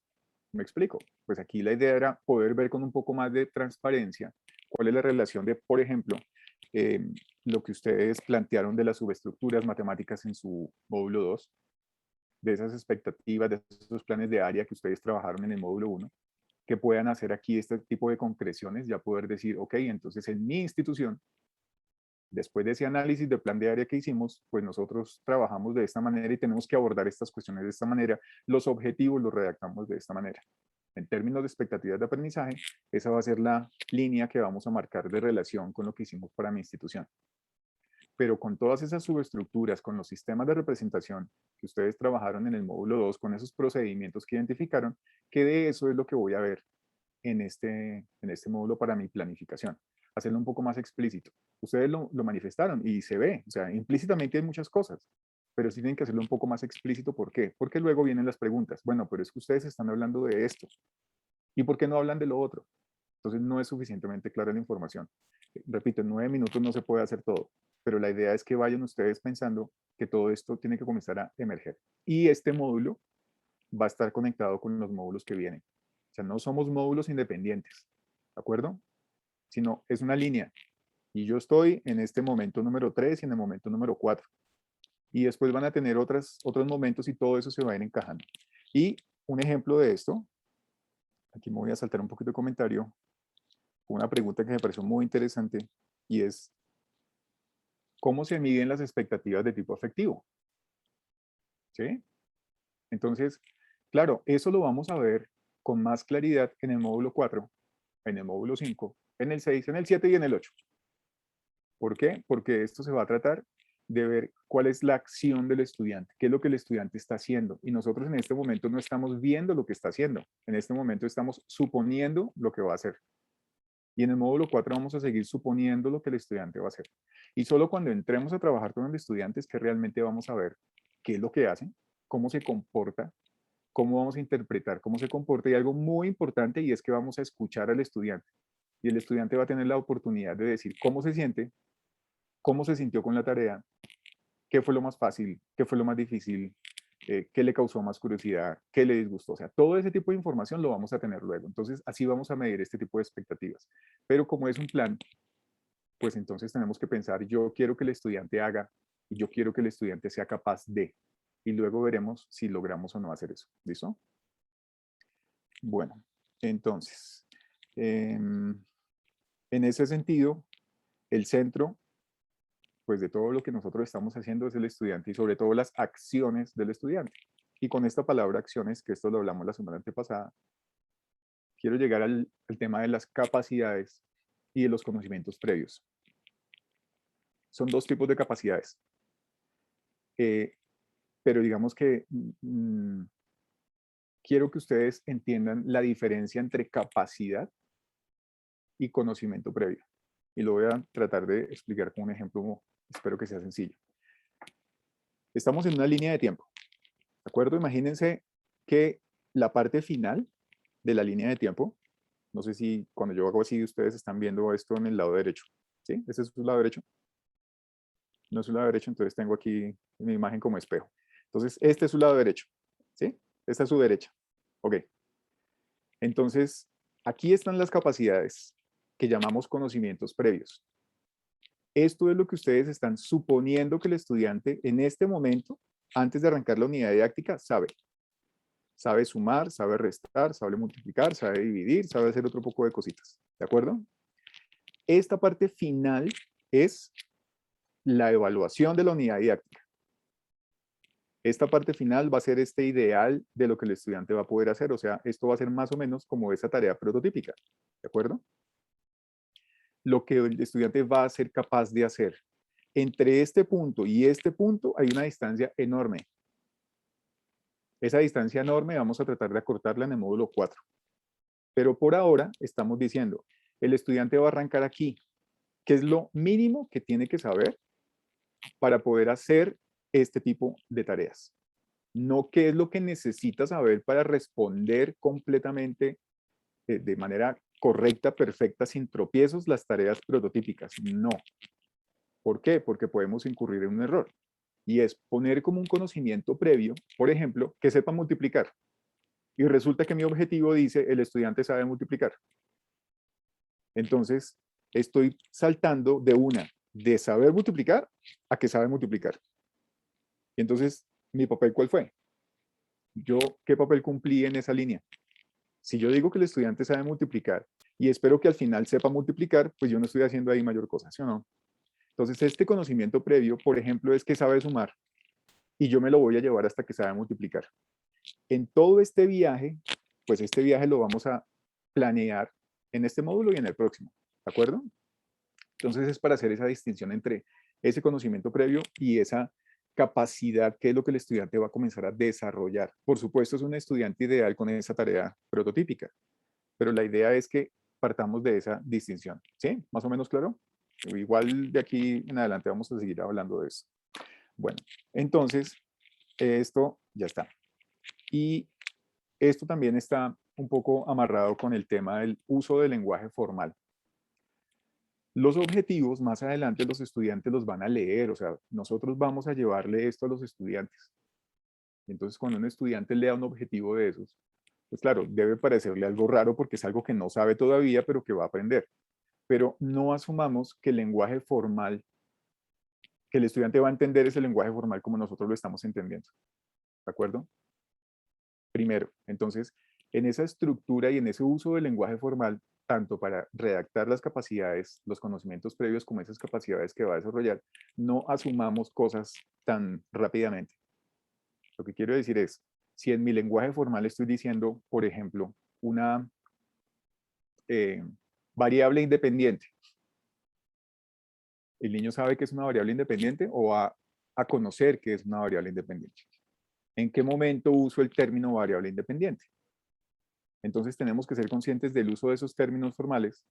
¿Me explico? Pues aquí la idea era poder ver con un poco más de transparencia cuál es la relación de, por ejemplo, lo que ustedes plantearon de las subestructuras matemáticas en su módulo 2, de esas expectativas, de esos planes de área que ustedes trabajaron en el módulo 1, que puedan hacer aquí este tipo de concreciones, ya poder decir, ok, entonces en mi institución, después de ese análisis de plan de área que hicimos, pues nosotros trabajamos de esta manera y tenemos que abordar estas cuestiones de esta manera, los objetivos los redactamos de esta manera. En términos de expectativas de aprendizaje, esa va a ser la línea que vamos a marcar de relación con lo que hicimos para mi institución. Pero con todas esas subestructuras, con los sistemas de representación que ustedes trabajaron en el módulo 2, con esos procedimientos que identificaron, que de eso es lo que voy a ver en este módulo para mi planificación. Hacerlo un poco más explícito. Ustedes lo manifestaron y se ve, o sea, implícitamente hay muchas cosas, pero sí tienen que hacerlo un poco más explícito. ¿Por qué? Porque luego vienen las preguntas. Bueno, pero es que ustedes están hablando de esto. ¿Y por qué no hablan de lo otro? Entonces no es suficientemente clara la información. Repito, en 9 minutos no se puede hacer todo, pero la idea es que vayan ustedes pensando que todo esto tiene que comenzar a emerger. Y este módulo va a estar conectado con los módulos que vienen. O sea, no somos módulos independientes, ¿de acuerdo? Sino es una línea. Y yo estoy en este momento número 3 y en el momento número 4. Y después van a tener otros momentos y todo eso se va a ir encajando. Y un ejemplo de esto, aquí me voy a saltar un poquito de comentario, una pregunta que me pareció muy interesante y es, ¿cómo se miden las expectativas de tipo afectivo? ¿Sí? Entonces, claro, eso lo vamos a ver con más claridad en el módulo 4, en el módulo 5, en el 6, en el 7 y en el 8. ¿Por qué? Porque esto se va a tratar de ver cuál es la acción del estudiante, qué es lo que el estudiante está haciendo. Y nosotros en este momento no estamos viendo lo que está haciendo. En este momento estamos suponiendo lo que va a hacer. Y en el módulo 4 vamos a seguir suponiendo lo que el estudiante va a hacer. Y solo cuando entremos a trabajar con el estudiante es que realmente vamos a ver qué es lo que hace, cómo se comporta, cómo vamos a interpretar cómo se comporta, y algo muy importante, y es que vamos a escuchar al estudiante. Y el estudiante va a tener la oportunidad de decir cómo se siente, cómo se sintió con la tarea, qué fue lo más fácil, qué fue lo más difícil, qué le causó más curiosidad, qué le disgustó. O sea, todo ese tipo de información lo vamos a tener luego. Entonces, así vamos a medir este tipo de expectativas. Pero como es un plan, pues entonces tenemos que pensar, yo quiero que el estudiante haga y yo quiero que el estudiante sea capaz de. Y luego veremos si logramos o no hacer eso. ¿Listo? Bueno, entonces, en ese sentido, el centro, pues de todo lo que nosotros estamos haciendo es el estudiante y sobre todo las acciones del estudiante. Y con esta palabra acciones, que esto lo hablamos la semana antepasada, quiero llegar al tema de las capacidades y de los conocimientos previos. Son dos tipos de capacidades. Pero digamos que quiero que ustedes entiendan la diferencia entre capacidad y conocimiento previo. Y lo voy a tratar de explicar con un ejemplo, espero que sea sencillo. Estamos en una línea de tiempo, ¿de acuerdo? Imagínense que la parte final de la línea de tiempo, no sé si cuando yo hago así ustedes están viendo esto en el lado derecho, ¿sí? ¿Este es su lado derecho? No es su lado derecho, entonces tengo aquí mi imagen como espejo. Entonces, este es su lado derecho, ¿sí? Esta es su derecha. Ok. Entonces, aquí están las capacidades que llamamos conocimientos previos. Esto es lo que ustedes están suponiendo que el estudiante en este momento, antes de arrancar la unidad didáctica, sabe. Sabe sumar, sabe restar, sabe multiplicar, sabe dividir, sabe hacer otro poco de cositas. ¿De acuerdo? Esta parte final es la evaluación de la unidad didáctica. Esta parte final va a ser este ideal de lo que el estudiante va a poder hacer. O sea, esto va a ser más o menos como esa tarea prototípica. ¿De acuerdo? Lo que el estudiante va a ser capaz de hacer. Entre este punto y este punto hay una distancia enorme. Esa distancia enorme vamos a tratar de acortarla en el módulo 4. Pero por ahora estamos diciendo, el estudiante va a arrancar aquí. ¿Qué es lo mínimo que tiene que saber para poder hacer este tipo de tareas? No qué es lo que necesita saber para responder completamente de manera correcta, perfecta, sin tropiezos, las tareas prototípicas. No. ¿Por qué? Porque podemos incurrir en un error. Y es poner como un conocimiento previo, por ejemplo, que sepa multiplicar. Y resulta que mi objetivo dice, el estudiante sabe multiplicar. Entonces, estoy saltando de saber multiplicar a que sabe multiplicar. Y entonces, ¿mi papel cuál fue? Yo, ¿qué papel cumplí en esa línea? Si yo digo que el estudiante sabe multiplicar y espero que al final sepa multiplicar, pues yo no estoy haciendo ahí mayor cosa, ¿sí o no? Entonces, este conocimiento previo, por ejemplo, es que sabe sumar y yo me lo voy a llevar hasta que sabe multiplicar. En todo este viaje, pues este viaje lo vamos a planear en este módulo y en el próximo, ¿de acuerdo? Entonces es para hacer esa distinción entre ese conocimiento previo y esa capacidad que es lo que el estudiante va a comenzar a desarrollar. Por supuesto, es un estudiante ideal con esa tarea prototípica, pero la idea es que partamos de esa distinción. ¿Sí? ¿Más o menos claro? Igual de aquí en adelante vamos a seguir hablando de eso. Bueno, entonces, esto ya está. Y esto también está un poco amarrado con el tema del uso del lenguaje formal. Los objetivos, más adelante los estudiantes los van a leer, o sea, nosotros vamos a llevarle esto a los estudiantes. Entonces, cuando un estudiante lea un objetivo de esos, pues claro, debe parecerle algo raro porque es algo que no sabe todavía, pero que va a aprender. Pero no asumamos que el lenguaje formal, que el estudiante va a entender ese lenguaje formal como nosotros lo estamos entendiendo. ¿De acuerdo? Primero, entonces, en esa estructura y en ese uso del lenguaje formal, tanto para redactar las capacidades, los conocimientos previos, como esas capacidades que va a desarrollar, no asumamos cosas tan rápidamente. Lo que quiero decir es, si en mi lenguaje formal estoy diciendo, por ejemplo, una variable independiente, ¿el niño sabe que es una variable independiente o va a conocer que es una variable independiente? ¿En qué momento uso el término variable independiente? Entonces tenemos que ser conscientes del uso de esos términos formales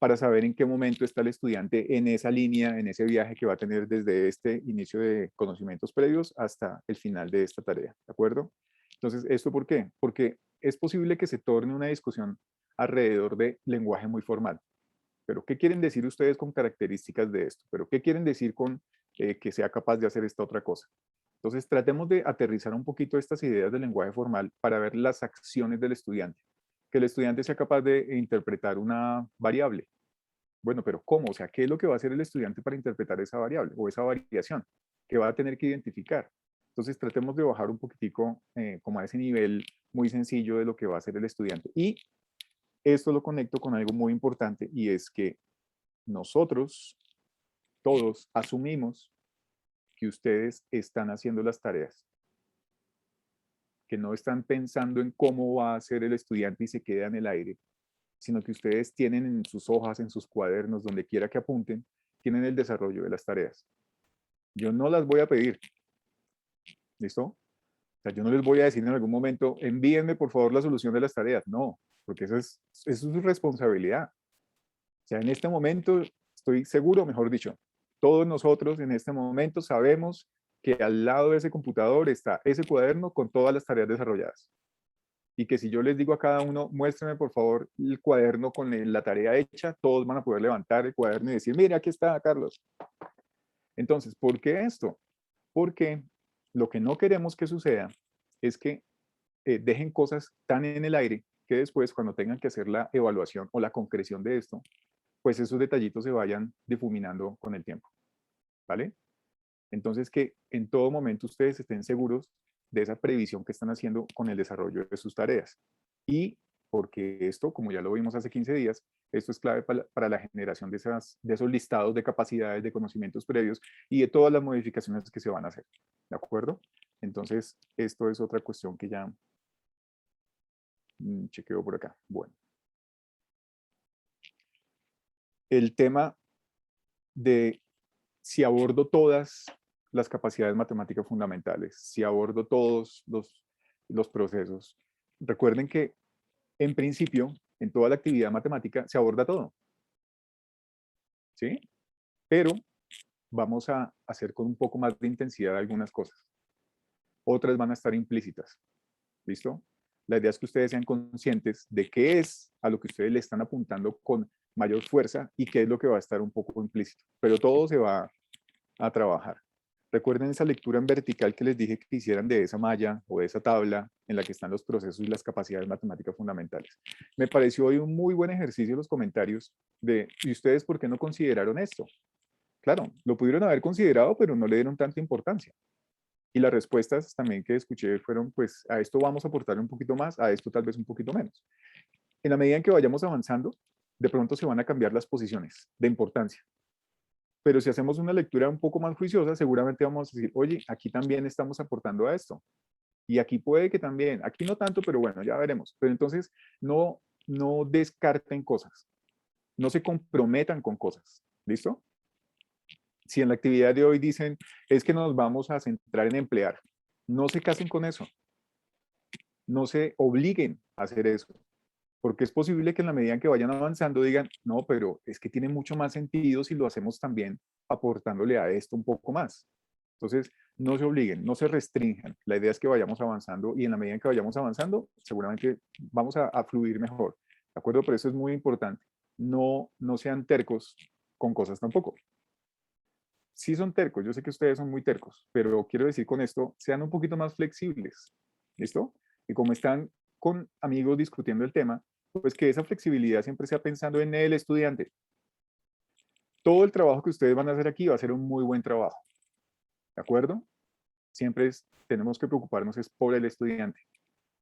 para saber en qué momento está el estudiante en esa línea, en ese viaje que va a tener desde este inicio de conocimientos previos hasta el final de esta tarea, ¿de acuerdo? Entonces, ¿esto por qué? Porque es posible que se torne una discusión alrededor de lenguaje muy formal. Pero, ¿qué quieren decir ustedes con características de esto? ¿Pero qué quieren decir con que sea capaz de hacer esta otra cosa? Entonces, tratemos de aterrizar un poquito estas ideas del lenguaje formal para ver las acciones del estudiante. Que el estudiante sea capaz de interpretar una variable. Bueno, pero ¿cómo? O sea, ¿qué es lo que va a hacer el estudiante para interpretar esa variable o esa variación que va a tener que identificar? Entonces, tratemos de bajar un poquitico como a ese nivel muy sencillo de lo que va a hacer el estudiante. Y esto lo conecto con algo muy importante y es que nosotros todos asumimos que ustedes están haciendo las tareas, que no están pensando en cómo va a ser el estudiante y se queda en el aire, sino que ustedes tienen en sus hojas, en sus cuadernos, donde quiera que apunten, tienen el desarrollo de las tareas. Yo no las voy a pedir, ¿listo? O sea, yo no les voy a decir en algún momento, envíenme por favor la solución de las tareas. No, porque eso es su responsabilidad. O sea, en este momento estoy seguro, mejor dicho, todos nosotros en este momento sabemos que al lado de ese computador está ese cuaderno con todas las tareas desarrolladas. Y que si yo les digo a cada uno, muéstrame por favor el cuaderno con la tarea hecha, todos van a poder levantar el cuaderno y decir, mire, aquí está, Carlos. Entonces, ¿por qué esto? Porque lo que no queremos que suceda es que dejen cosas tan en el aire que después cuando tengan que hacer la evaluación o la concreción de esto, pues esos detallitos se vayan difuminando con el tiempo, ¿vale? Entonces que en todo momento ustedes estén seguros de esa previsión que están haciendo con el desarrollo de sus tareas. Y porque esto, como ya lo vimos hace 15 días, esto es clave para la generación de esos listados de capacidades, de conocimientos previos y de todas las modificaciones que se van a hacer, ¿de acuerdo? Entonces, esto es otra cuestión que ya chequeo por acá. Bueno. El tema de si abordo todas las capacidades matemáticas fundamentales, si abordo todos los procesos. Recuerden que en principio, en toda la actividad matemática se aborda todo. ¿Sí? Pero vamos a hacer con un poco más de intensidad algunas cosas. Otras van a estar implícitas. ¿Listo? La idea es que ustedes sean conscientes de qué es a lo que ustedes le están apuntando con mayor fuerza y qué es lo que va a estar un poco implícito. Pero todo se va a trabajar. Recuerden esa lectura en vertical que les dije que hicieran de esa malla o de esa tabla en la que están los procesos y las capacidades matemáticas fundamentales. Me pareció hoy un muy buen ejercicio los comentarios de, ¿y ustedes por qué no consideraron esto? Claro, lo pudieron haber considerado, pero no le dieron tanta importancia. Y las respuestas también que escuché fueron, pues, a esto vamos a aportarle un poquito más, a esto tal vez un poquito menos. En la medida en que vayamos avanzando, de pronto se van a cambiar las posiciones de importancia. Pero si hacemos una lectura un poco más juiciosa, seguramente vamos a decir, oye, aquí también estamos aportando a esto. Y aquí puede que también, aquí no tanto, pero bueno, ya veremos. Pero entonces no descarten cosas, no se comprometan con cosas. ¿Listo? Si en la actividad de hoy dicen, es que nos vamos a centrar en emplear, no se casen con eso. No se obliguen a hacer eso. Porque es posible que en la medida en que vayan avanzando digan, no, pero es que tiene mucho más sentido si lo hacemos también aportándole a esto un poco más. Entonces, no se obliguen, no se restrinjan. La idea es que vayamos avanzando y en la medida en que vayamos avanzando, seguramente vamos a fluir mejor. ¿De acuerdo? Pero eso es muy importante. No sean tercos con cosas tampoco. Sí son tercos, yo sé que ustedes son muy tercos, pero quiero decir con esto, sean un poquito más flexibles. ¿Listo? Y como están con amigos discutiendo el tema, pues que esa flexibilidad siempre sea pensando en el estudiante. Todo el trabajo que ustedes van a hacer aquí va a ser un muy buen trabajo. ¿De acuerdo? Siempre tenemos que preocuparnos es por el estudiante.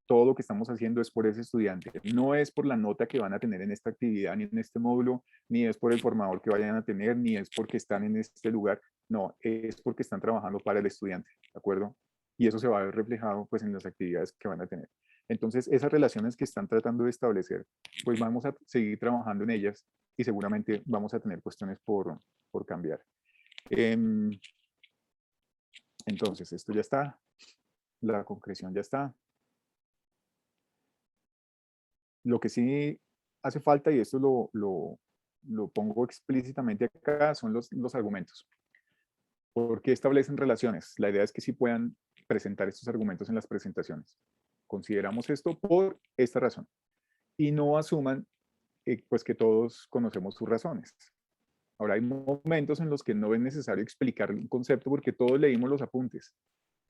Todo lo que estamos haciendo es por ese estudiante. No es por la nota que van a tener en esta actividad, ni en este módulo, ni es por el formador que vayan a tener, ni es porque están en este lugar. No, es porque están trabajando para el estudiante. ¿De acuerdo? Y eso se va a ver reflejado pues, en las actividades que van a tener. Entonces, esas relaciones que están tratando de establecer, pues vamos a seguir trabajando en ellas y seguramente vamos a tener cuestiones por cambiar. Entonces, esto ya está. La concreción ya está. Lo que sí hace falta, y esto lo lo pongo explícitamente acá, son los argumentos. ¿Por qué establecen relaciones? La idea es que sí puedan presentar estos argumentos en las presentaciones. Consideramos esto por esta razón. Y no asuman pues que todos conocemos sus razones. Ahora, hay momentos en los que no es necesario explicar un concepto porque todos leímos los apuntes.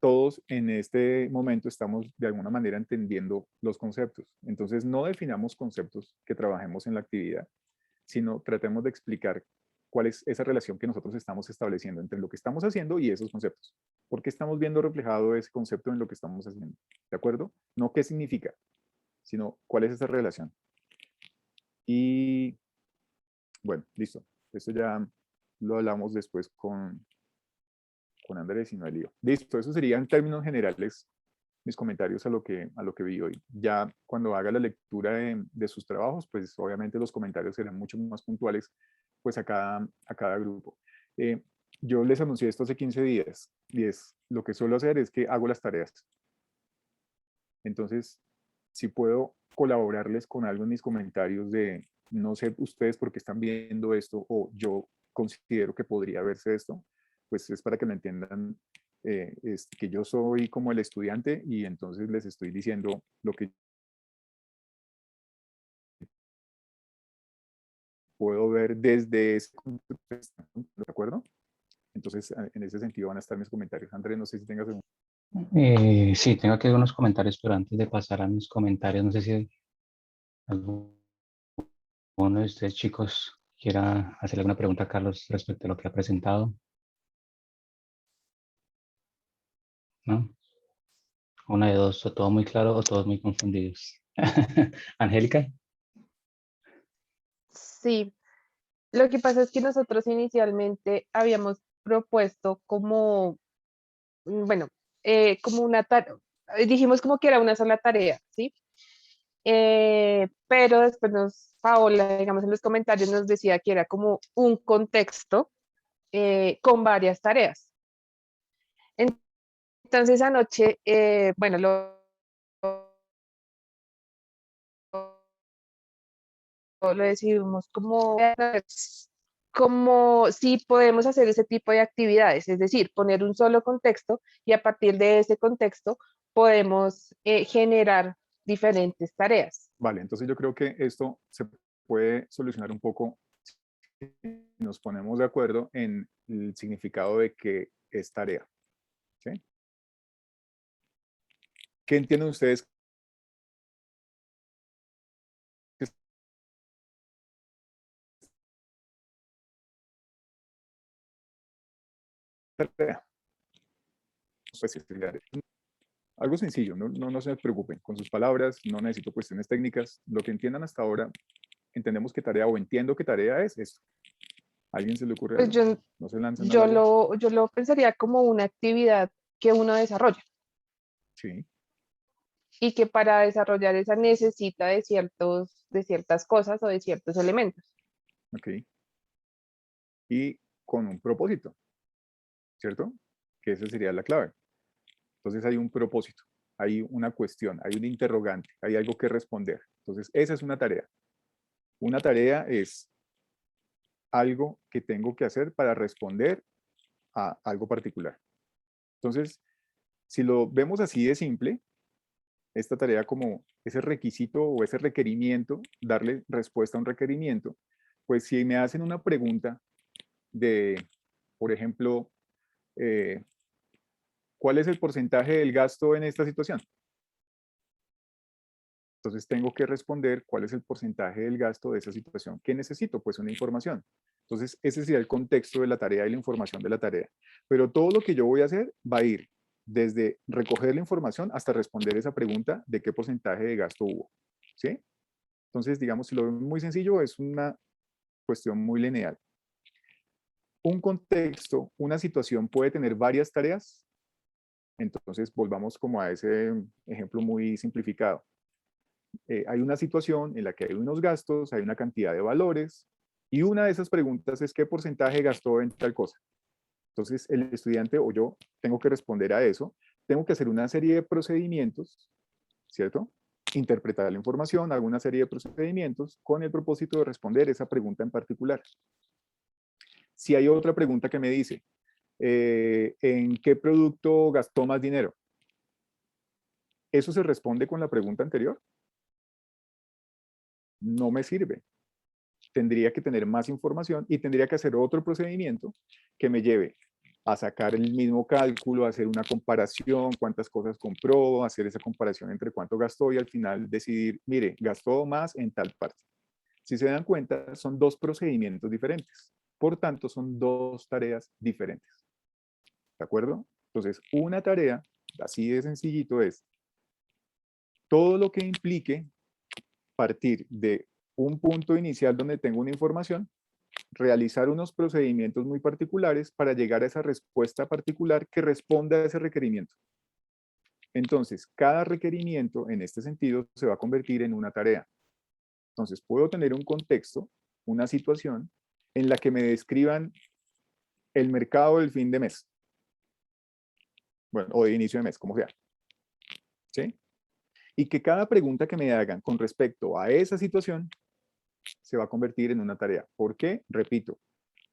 Todos en este momento estamos de alguna manera entendiendo los conceptos. Entonces, no definamos conceptos que trabajemos en la actividad, sino tratemos de explicar cuál es esa relación que nosotros estamos estableciendo entre lo que estamos haciendo y esos conceptos. ¿Por qué estamos viendo reflejado ese concepto en lo que estamos haciendo? ¿De acuerdo? No qué significa, sino cuál es esa relación. Y bueno, listo. Eso ya lo hablamos después con Andrés y no hay lío. Listo, eso sería en términos generales mis comentarios a lo que vi hoy. Ya cuando haga la lectura de sus trabajos, pues obviamente los comentarios serán mucho más puntuales pues a cada grupo. Yo les anuncié esto hace 15 días y lo que suelo hacer es que hago las tareas. Entonces, si puedo colaborarles con algo en mis comentarios de, no sé ustedes por qué están viendo esto o yo considero que podría verse esto, pues es para que lo entiendan, es que yo soy como el estudiante y entonces les estoy diciendo lo que puedo ver desde ese punto de vista, ¿de acuerdo? Entonces, en ese sentido van a estar mis comentarios. Andrés, no sé si tengas algún... Sí, tengo aquí algunos comentarios, pero antes de pasar a mis comentarios, no sé si alguno de ustedes, chicos, quiera hacerle alguna pregunta a Carlos respecto a lo que ha presentado. ¿No? Una de dos, o todo muy claro o todos muy confundidos. Angélica. Sí, lo que pasa es que nosotros inicialmente habíamos propuesto como, bueno, como una tarea, dijimos como que era una sola tarea, ¿sí? Pero después Paola, digamos, en los comentarios nos decía que era como un contexto con varias tareas. Entonces anoche, bueno, lo decidimos como si podemos hacer ese tipo de actividades, es decir, poner un solo contexto y a partir de ese contexto podemos generar diferentes tareas. Vale, entonces yo creo que esto se puede solucionar un poco si nos ponemos de acuerdo en el significado de qué es tarea. ¿Sí? ¿Qué entienden ustedes? Tarea. Pues, algo sencillo, no se preocupen con sus palabras, no necesito cuestiones técnicas. Lo que entiendan hasta ahora, entendemos que tarea o entiendo que tarea es esto. ¿A alguien se le ocurre Pues algo? No se lancen al yo agua. lo pensaría como una actividad que uno desarrolla Sí, y que para desarrollar esa necesita de ciertas cosas o de ciertos elementos. ok. Y con un propósito, ¿cierto? Que esa sería la clave. Entonces hay un propósito, hay una cuestión, hay un interrogante, hay algo que responder. Entonces esa es una tarea. Una tarea es algo que tengo que hacer para responder a algo particular. Entonces, si lo vemos así de simple, esta tarea como ese requisito o ese requerimiento, darle respuesta a un requerimiento, pues si me hacen una pregunta de, por ejemplo, ¿cuál es el porcentaje del gasto en esta situación? Entonces tengo que responder cuál es el porcentaje del gasto de esa situación. ¿Qué necesito? Pues una información. Entonces ese sería el contexto de la tarea y la información de la tarea. Pero todo lo que yo voy a hacer va a ir desde recoger la información hasta responder esa pregunta de qué porcentaje de gasto hubo. ¿Sí? Entonces, digamos, si lo vemos muy sencillo, es una cuestión muy lineal. Un contexto, una situación puede tener varias tareas. Entonces, volvamos como a ese ejemplo muy simplificado. Hay una situación en la que hay unos gastos, hay una cantidad de valores, y una de esas preguntas es qué porcentaje gastó en tal cosa. Entonces, el estudiante o yo tengo que responder a eso, tengo que hacer una serie de procedimientos, ¿cierto? interpretar la información, hago una serie de procedimientos con el propósito de responder esa pregunta en particular. Si hay otra pregunta que me dice, ¿en qué producto gastó más dinero? ¿Eso se responde con la pregunta anterior? No me sirve. Tendría que tener más información y tendría que hacer otro procedimiento que me lleve a sacar el mismo cálculo, a hacer una comparación, cuántas cosas compró, hacer esa comparación entre cuánto gastó y al final decidir, mire, gastó más en tal parte. Si se dan cuenta, son dos procedimientos diferentes. Por tanto, son dos tareas diferentes. ¿De acuerdo? Entonces, una tarea, así de sencillito, es todo lo que implique partir de un punto inicial donde tengo una información, realizar unos procedimientos muy particulares para llegar a esa respuesta particular que responda a ese requerimiento. Entonces, cada requerimiento en este sentido se va a convertir en una tarea. Entonces, puedo tener un contexto, una situación en la que me describan el mercado del fin de mes. Bueno, o de inicio de mes, como sea. ¿Sí? Y que cada pregunta que me hagan con respecto a esa situación se va a convertir en una tarea. ¿Por qué? Repito,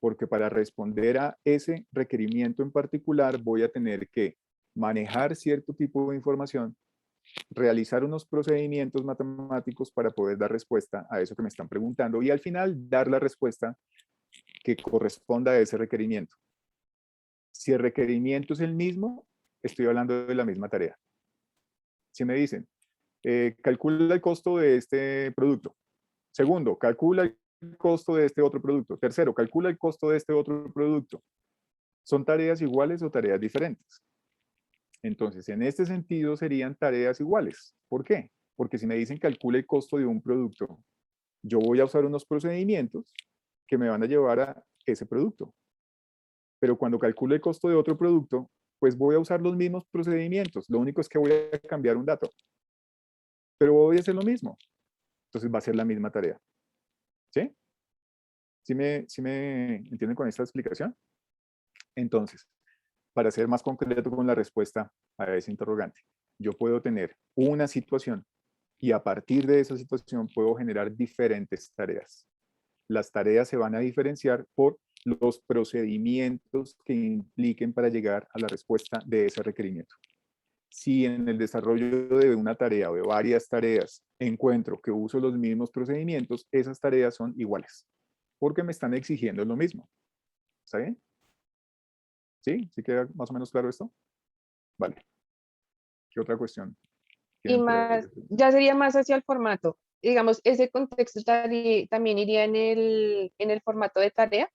porque para responder a ese requerimiento en particular voy a tener que manejar cierto tipo de información, realizar unos procedimientos matemáticos para poder dar respuesta a eso que me están preguntando y al final dar la respuesta que corresponda a ese requerimiento. Si el requerimiento es el mismo, estoy hablando de la misma tarea. Si me dicen, calcula el costo de este producto. Segundo, calcula el costo de este otro producto. Tercero, calcula el costo de este otro producto. ¿Son tareas iguales o tareas diferentes? Entonces, en este sentido serían tareas iguales. ¿Por qué? Porque si me dicen calcula el costo de un producto, yo voy a usar unos procedimientos que me van a llevar a ese producto. Pero cuando calcule el costo de otro producto, pues voy a usar los mismos procedimientos. Lo único es que voy a cambiar un dato. Pero voy a hacer lo mismo. Entonces va a ser la misma tarea. ¿Sí? ¿Sí me entienden con esta explicación? Entonces, para ser más concreto con la respuesta a ese interrogante, yo puedo tener una situación y a partir de esa situación puedo generar diferentes tareas. Las tareas se van a diferenciar por los procedimientos que impliquen para llegar a la respuesta de ese requerimiento. Si en el desarrollo de una tarea o de varias tareas encuentro que uso los mismos procedimientos, esas tareas son iguales, porque me están exigiendo lo mismo. ¿Está bien? ¿Sí? ¿Sí queda más o menos claro esto? Vale. ¿Qué otra cuestión? Y más, ya sería más hacia el formato. Digamos, ese contexto también iría en el formato de tarea.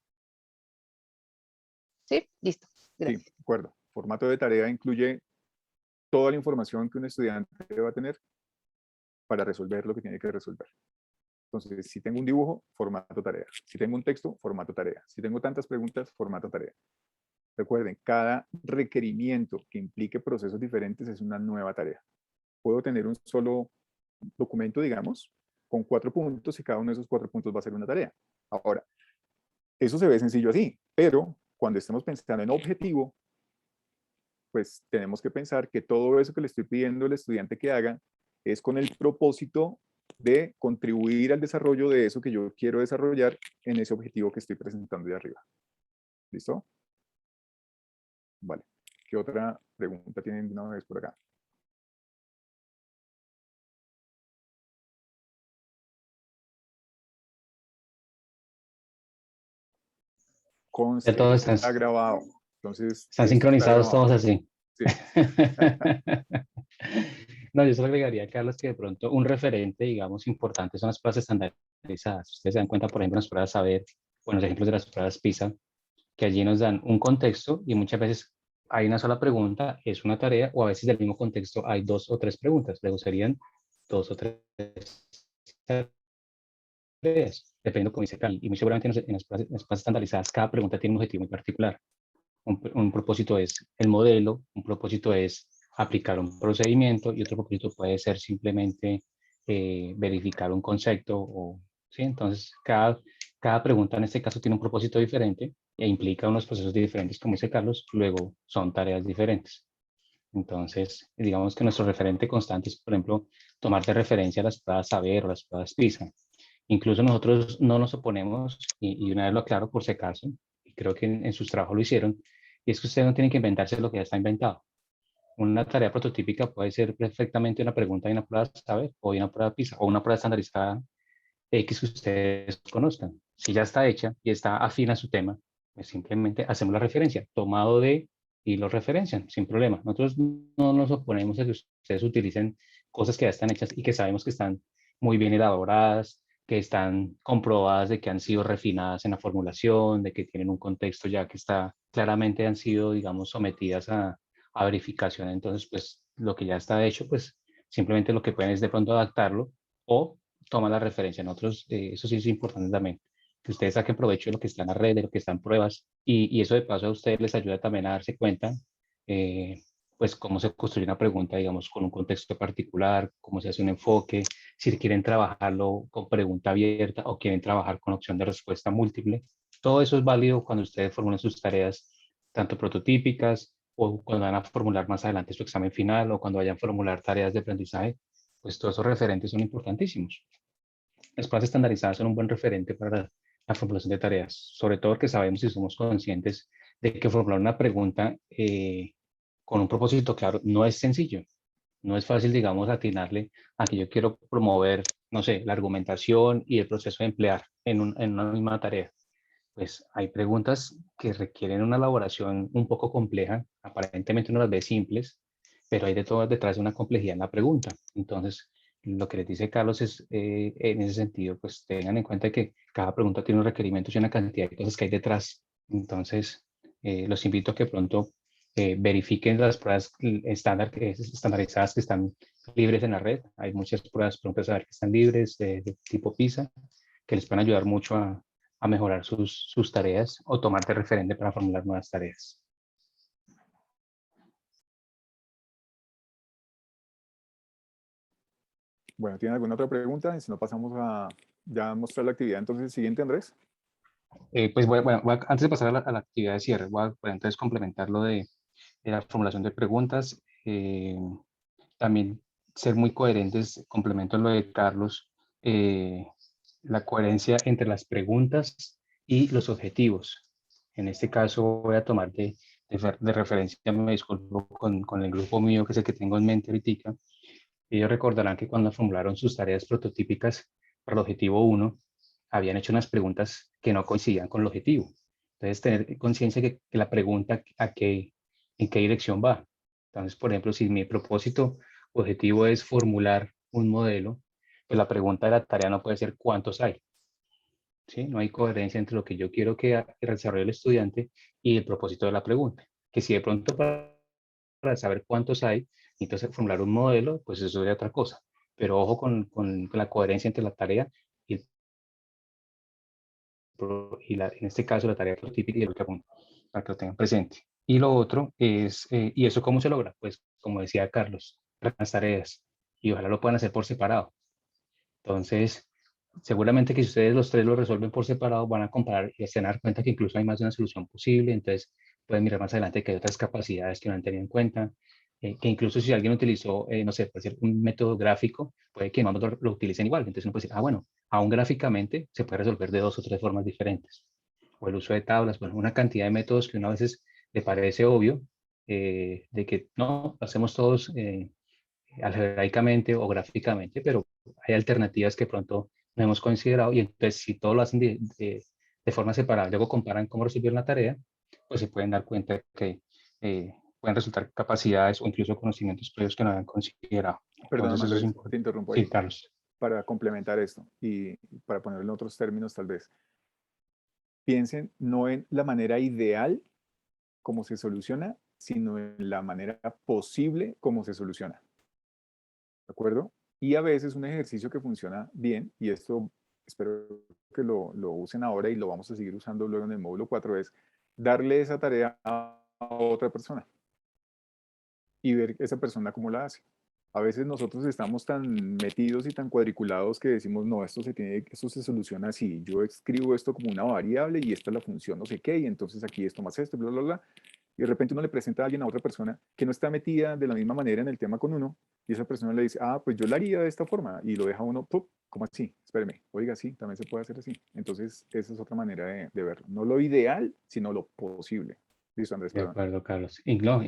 ¿Sí? Listo. Gracias. Sí, de acuerdo. Formato de tarea incluye toda la información que un estudiante va a tener para resolver lo que tiene que resolver. Entonces, si tengo un dibujo, formato tarea. Si tengo un texto, formato tarea. Si tengo tantas preguntas, formato tarea. Recuerden, cada requerimiento que implique procesos diferentes es una nueva tarea. Puedo tener un solo documento, digamos, con 4 puntos y cada uno de esos 4 puntos va a ser una tarea. Ahora, eso se ve sencillo así, pero cuando estemos pensando en objetivo, pues tenemos que pensar que todo eso que le estoy pidiendo al estudiante que haga es con el propósito de contribuir al desarrollo de eso que yo quiero desarrollar en ese objetivo que estoy presentando de arriba. ¿Listo? Vale. ¿Qué otra pregunta tienen de una vez por acá? Conste, todo está grabado. Entonces, están sincronizados todos así. Sí. No, yo solo agregaría, Carlos, que de pronto un referente, digamos, importante son las pruebas estandarizadas. Ustedes se dan cuenta, por ejemplo, en las pruebas Saber, o en los ejemplos de las pruebas PISA, que allí nos dan un contexto y muchas veces hay una sola pregunta, es una tarea, o a veces del mismo contexto hay 2 o 3 preguntas. Luego serían 2 o 3 tareas, dependiendo como dice Carlos. Y muy seguramente en las pruebas estandarizadas, cada pregunta tiene un objetivo muy particular. Un propósito es el modelo, un propósito es aplicar un procedimiento y otro propósito puede ser simplemente verificar un concepto. ¿Sí? Entonces, cada pregunta en este caso tiene un propósito diferente e implica unos procesos diferentes, como dice Carlos, luego son tareas diferentes. Entonces, digamos que nuestro referente constante es, por ejemplo, tomar de referencia las pruebas saber o las pruebas PISA. Incluso nosotros no nos oponemos, y una vez lo aclaro por si acaso, y creo que en sus trabajos lo hicieron, y es que ustedes no tienen que inventarse lo que ya está inventado. Una tarea prototípica puede ser perfectamente una pregunta de una prueba saber, o de una prueba PISA, o una prueba estandarizada X que ustedes conozcan. Si ya está hecha y está afín a su tema, pues simplemente hacemos la referencia, tomado de y lo referencian sin problema. Nosotros no nos oponemos a que ustedes utilicen cosas que ya están hechas y que sabemos que están muy bien elaboradas, que están comprobadas de que han sido refinadas en la formulación, de que tienen un contexto ya que está claramente han sido, digamos, sometidas a verificación. Entonces, pues lo que ya está hecho, pues simplemente lo que pueden es de pronto adaptarlo o toma la referencia. Nosotros, eso sí es importante también, que ustedes saquen provecho de lo que está en la red, de lo que está en pruebas, y eso de paso a ustedes les ayuda también a darse cuenta, pues cómo se construye una pregunta, digamos, con un contexto particular, cómo se hace un enfoque, si quieren trabajarlo con pregunta abierta o quieren trabajar con opción de respuesta múltiple. Todo eso es válido cuando ustedes formulen sus tareas, tanto prototípicas o cuando van a formular más adelante su examen final o cuando vayan a formular tareas de aprendizaje, pues todos esos referentes son importantísimos. Las pruebas estandarizadas son un buen referente para la formulación de tareas, sobre todo porque sabemos y somos conscientes de que formular una pregunta con un propósito claro no es sencillo. No es fácil, digamos, atinarle a que yo quiero promover, no sé, la argumentación y el proceso de emplear en una misma tarea. Pues hay preguntas que requieren una elaboración un poco compleja, aparentemente uno las ve simples, pero hay de todo detrás de una complejidad en la pregunta. Entonces, lo que les dice Carlos es, en ese sentido, pues tengan en cuenta que cada pregunta tiene unos requerimientos y una cantidad de cosas que hay detrás. Entonces, los invito a que pronto verifiquen las pruebas estandarizadas que están libres en la red. Hay muchas pruebas, por ejemplo, saber que están libres de tipo PISA, que les pueden ayudar mucho a mejorar sus tareas o tomar de referente para formular nuevas tareas. Bueno, ¿tienen alguna otra pregunta? Y si no, pasamos a ya mostrar la actividad. Entonces, siguiente, Andrés. Pues antes de pasar a la actividad de cierre, voy a entonces complementar lo de la formulación de preguntas. También ser muy coherentes, complemento lo de Carlos, la coherencia entre las preguntas y los objetivos. En este caso voy a tomar de referencia, me disculpo con el grupo mío, que es el que tengo en mente ahorita. Ellos recordarán que cuando formularon sus tareas prototípicas para el objetivo 1, habían hecho unas preguntas que no coincidían con el objetivo. Entonces, tener conciencia que la pregunta en qué dirección va. Entonces, por ejemplo, si mi propósito objetivo es formular un modelo, pues la pregunta de la tarea no puede ser cuántos hay. ¿Sí? No hay coherencia entre lo que yo quiero que desarrolle el estudiante y el propósito de la pregunta. Que si de pronto para saber cuántos hay, entonces formular un modelo, pues eso sería otra cosa. Pero ojo con la coherencia entre la tarea y, en este caso la tarea prototípica y el que para que lo tengan presente. Y lo otro es, ¿y eso cómo se logra? Pues como decía Carlos, las tareas, y ojalá lo puedan hacer por separado. Entonces, seguramente que si ustedes los tres lo resuelven por separado, van a comparar y se van a dar cuenta que incluso hay más de una solución posible. Entonces, pueden mirar más adelante que hay otras capacidades que no han tenido en cuenta. Que incluso si alguien utilizó, no sé, puede ser un método gráfico, puede que ambos lo utilicen igual. Entonces, uno puede decir, bueno, aún gráficamente se puede resolver de 2 o 3 formas diferentes. O el uso de tablas, bueno, una cantidad de métodos que uno a veces le parece obvio, de que no, lo hacemos todos algebraicamente o gráficamente, pero hay alternativas que pronto no hemos considerado y entonces si todos lo hacen de forma separada, luego comparan cómo resolvieron la tarea, pues se pueden dar cuenta que pueden resultar capacidades o incluso conocimientos previos que no habían considerado. Perdón, Entonces eso es Andrés, te importante. interrumpo Sí, ahí. Carlos. Para complementar esto y para ponerlo en otros términos tal vez. Piensen no en la manera ideal como se soluciona, sino en la manera posible como se soluciona. ¿De acuerdo? Y a veces un ejercicio que funciona bien, y esto espero que lo usen ahora y lo vamos a seguir usando luego en el módulo 4, es darle esa tarea a otra persona y ver esa persona cómo la hace. A veces nosotros estamos tan metidos y tan cuadriculados que decimos, no, esto se soluciona así. Yo escribo esto como una variable y esta es la función no sé qué, y entonces aquí esto más esto, bla, bla, bla. Y de repente uno le presenta a alguien, a otra persona, que no está metida de la misma manera en el tema con uno, y esa persona le dice, ah, pues yo la haría de esta forma, y lo deja uno, ¡pum! ¿Cómo así? Espéreme, oiga, sí, también se puede hacer así. Entonces, esa es otra manera de verlo. No lo ideal, sino lo posible. Listo, Andrés, De perdón. acuerdo, Carlos. Incluso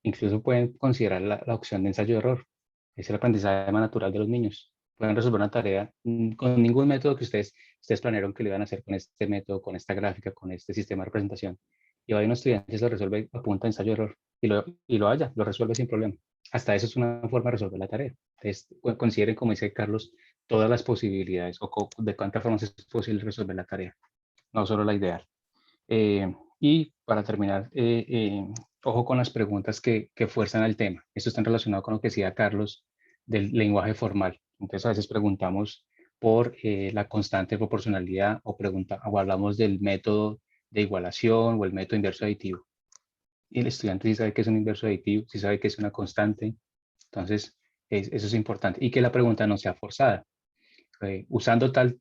incluso pueden considerar la opción de ensayo-error. Es el aprendizaje más natural de los niños. Pueden resolver una tarea con ningún método que ustedes planearon que lo iban a hacer con este método, con esta gráfica, con este sistema de representación. Y hoy un estudiante lo resuelve a punta de ensayo-error lo resuelve sin problema. Hasta eso es una forma de resolver la tarea. Entonces, consideren, como dice Carlos, todas las posibilidades o de cuántas formas es posible resolver la tarea, no solo la ideal. Y para terminar, ojo con las preguntas que fuerzan al tema. Esto está relacionado con lo que decía Carlos del lenguaje formal. Entonces a veces preguntamos por la constante de proporcionalidad o hablamos del método de igualación o el método inverso aditivo. Y el estudiante sí sabe que es un inverso aditivo, sí sabe que es una constante. Entonces eso es importante. Y que la pregunta no sea forzada. Usando tal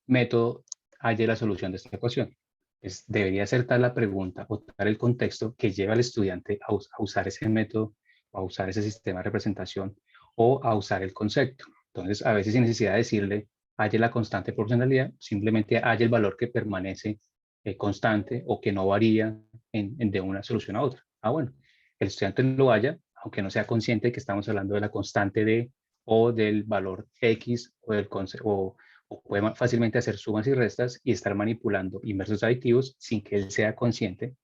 método, halle la solución de esta ecuación. Pues debería ser tal la pregunta o tal el contexto que lleva al estudiante a usar ese método o a usar ese sistema de representación o a usar el concepto. Entonces, a veces sin necesidad de decirle halle la constante de proporcionalidad, simplemente halle el valor que permanece constante o que no varía de una solución a otra. Bueno, el estudiante lo haya, aunque no sea consciente de que estamos hablando de la constante de o del valor X o puede fácilmente hacer sumas y restas y estar manipulando inversos aditivos sin que él sea consciente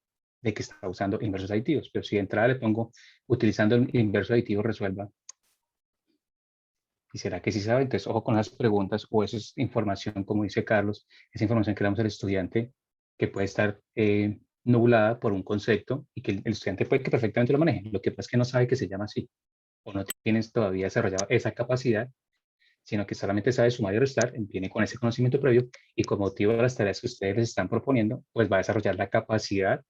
de que está usando inversos aditivos. Pero si de entrada le pongo, utilizando el inverso aditivo, resuelva. ¿Y será que sí sabe? Entonces, ojo con las preguntas o eso es información, como dice Carlos, esa información que le damos al estudiante que puede estar nublada por un concepto y que el estudiante puede que perfectamente lo maneje. Lo que pasa es que no sabe que se llama así o no tienes todavía desarrollado esa capacidad, sino que solamente sabe sumar y restar, viene con ese conocimiento previo y con motivo de las tareas que ustedes les están proponiendo, pues va a desarrollar la capacidad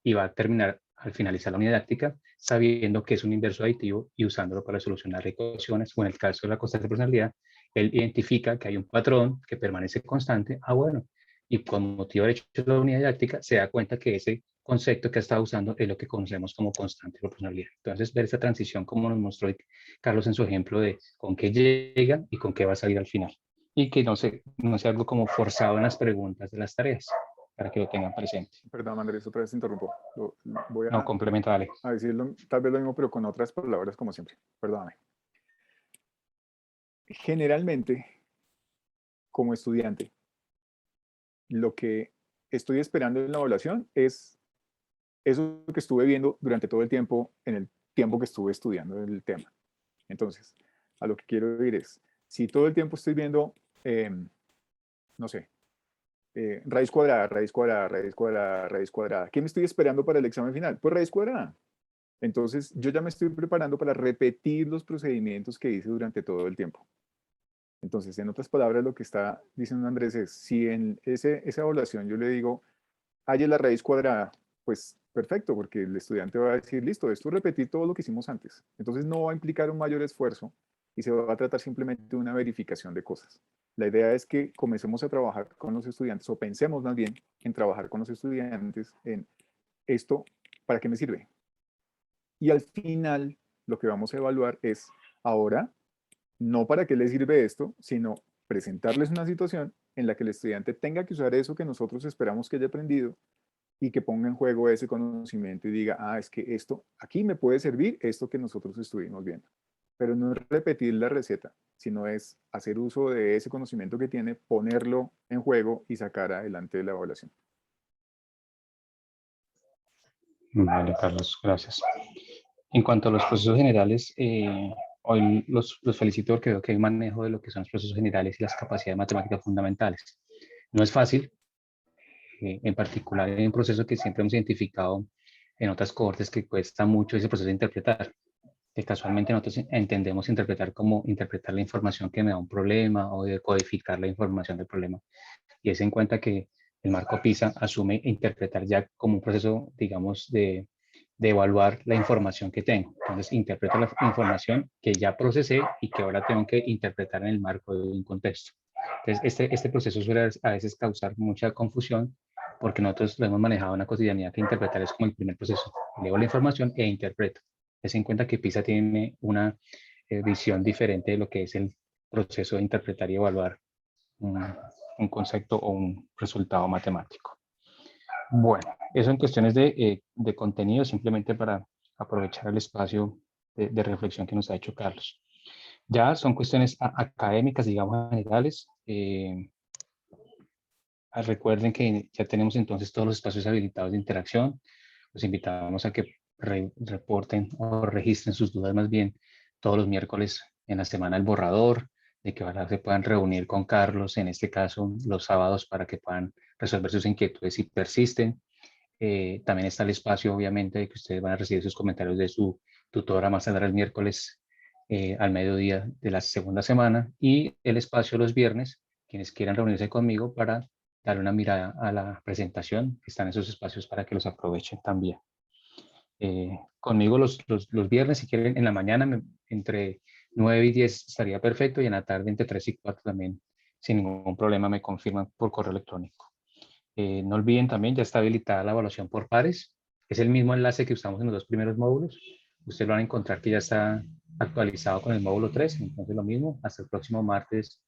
y va a terminar al finalizar la unidad didáctica sabiendo que es un inverso aditivo y usándolo para solucionar ecuaciones o en el caso de la constante de proporcionalidad, él identifica que hay un patrón que permanece constante, bueno, y con motivo de hecho de la unidad didáctica se da cuenta que ese concepto que ha estado usando es lo que conocemos como constante de proporcionalidad. Entonces, ver esa transición como nos mostró Carlos en su ejemplo de con qué llega y con qué va a salir al final. Y que no sea algo como forzado en las preguntas de las tareas, para que lo tengan presente. Perdón, Andrés, otra vez te interrumpo. Voy No, complementa, dale. a decirlo, tal vez lo mismo, pero con otras palabras como siempre. Perdóname. Generalmente, como estudiante, lo que estoy esperando en la evaluación es eso que estuve viendo durante todo el tiempo, en el tiempo que estuve estudiando el tema. Entonces, a lo que quiero ir es, si todo el tiempo estoy viendo, no sé, raíz cuadrada, raíz cuadrada, raíz cuadrada, raíz cuadrada, ¿qué me estoy esperando para el examen final? Pues raíz cuadrada. Entonces, yo ya me estoy preparando para repetir los procedimientos que hice durante todo el tiempo. Entonces, en otras palabras, lo que está diciendo Andrés es, si en esa evaluación yo le digo, halle la raíz cuadrada, pues perfecto, porque el estudiante va a decir, listo, esto es repetir todo lo que hicimos antes. Entonces no va a implicar un mayor esfuerzo y se va a tratar simplemente de una verificación de cosas. La idea es que comencemos a trabajar con los estudiantes, o pensemos más bien en trabajar con los estudiantes en esto, ¿para qué me sirve? Y al final, lo que vamos a evaluar es, ahora, no para qué le sirve esto, sino presentarles una situación en la que el estudiante tenga que usar eso que nosotros esperamos que haya aprendido y que ponga en juego ese conocimiento y diga, es que esto, aquí me puede servir esto que nosotros estuvimos viendo. Pero no es repetir la receta, sino es hacer uso de ese conocimiento que tiene, ponerlo en juego y sacar adelante la evaluación. Vale, Carlos, gracias. En cuanto a los procesos generales, hoy los felicito porque veo que hay manejo de lo que son los procesos generales y las capacidades matemáticas fundamentales. No es fácil, en particular en un proceso que siempre hemos identificado en otras cohortes que cuesta mucho ese proceso de interpretar, que casualmente nosotros entendemos interpretar como interpretar la información que me da un problema o de codificar la información del problema. Y es en cuenta que el marco PISA asume interpretar ya como un proceso, digamos, de evaluar la información que tengo. Entonces, interpreto la información que ya procesé y que ahora tengo que interpretar en el marco de un contexto. Entonces, este proceso suele a veces causar mucha confusión porque nosotros lo hemos manejado en una cotidianidad que interpretar es como el primer proceso. Leo la información e interpreto. Es en cuenta que PISA tiene una visión diferente de lo que es el proceso de interpretar y evaluar un concepto o un resultado matemático. Bueno, eso en cuestiones de contenido, simplemente para aprovechar el espacio de reflexión que nos ha hecho Carlos. Ya son cuestiones académicas, digamos, generales. Recuerden que ya tenemos entonces todos los espacios habilitados de interacción. Los invitamos a que reporten o registren sus dudas más bien todos los miércoles en la semana el borrador, de que ahora se puedan reunir con Carlos, en este caso los sábados, para que puedan resolver sus inquietudes si persisten. También está el espacio, obviamente, de que ustedes van a recibir sus comentarios de su tutora más tarde el miércoles al mediodía de la segunda semana, y el espacio los viernes, quienes quieran reunirse conmigo para dar una mirada a la presentación, están esos espacios para que los aprovechen también. Conmigo los viernes, si quieren, en la mañana entre 9 y 10 estaría perfecto, y en la tarde entre 3 y 4 también, sin ningún problema, me confirman por correo electrónico. No olviden también, ya está habilitada la evaluación por pares. Es el mismo enlace que usamos en los dos primeros módulos. Ustedes van a encontrar que ya está actualizado con el módulo 3, entonces lo mismo, hasta el próximo martes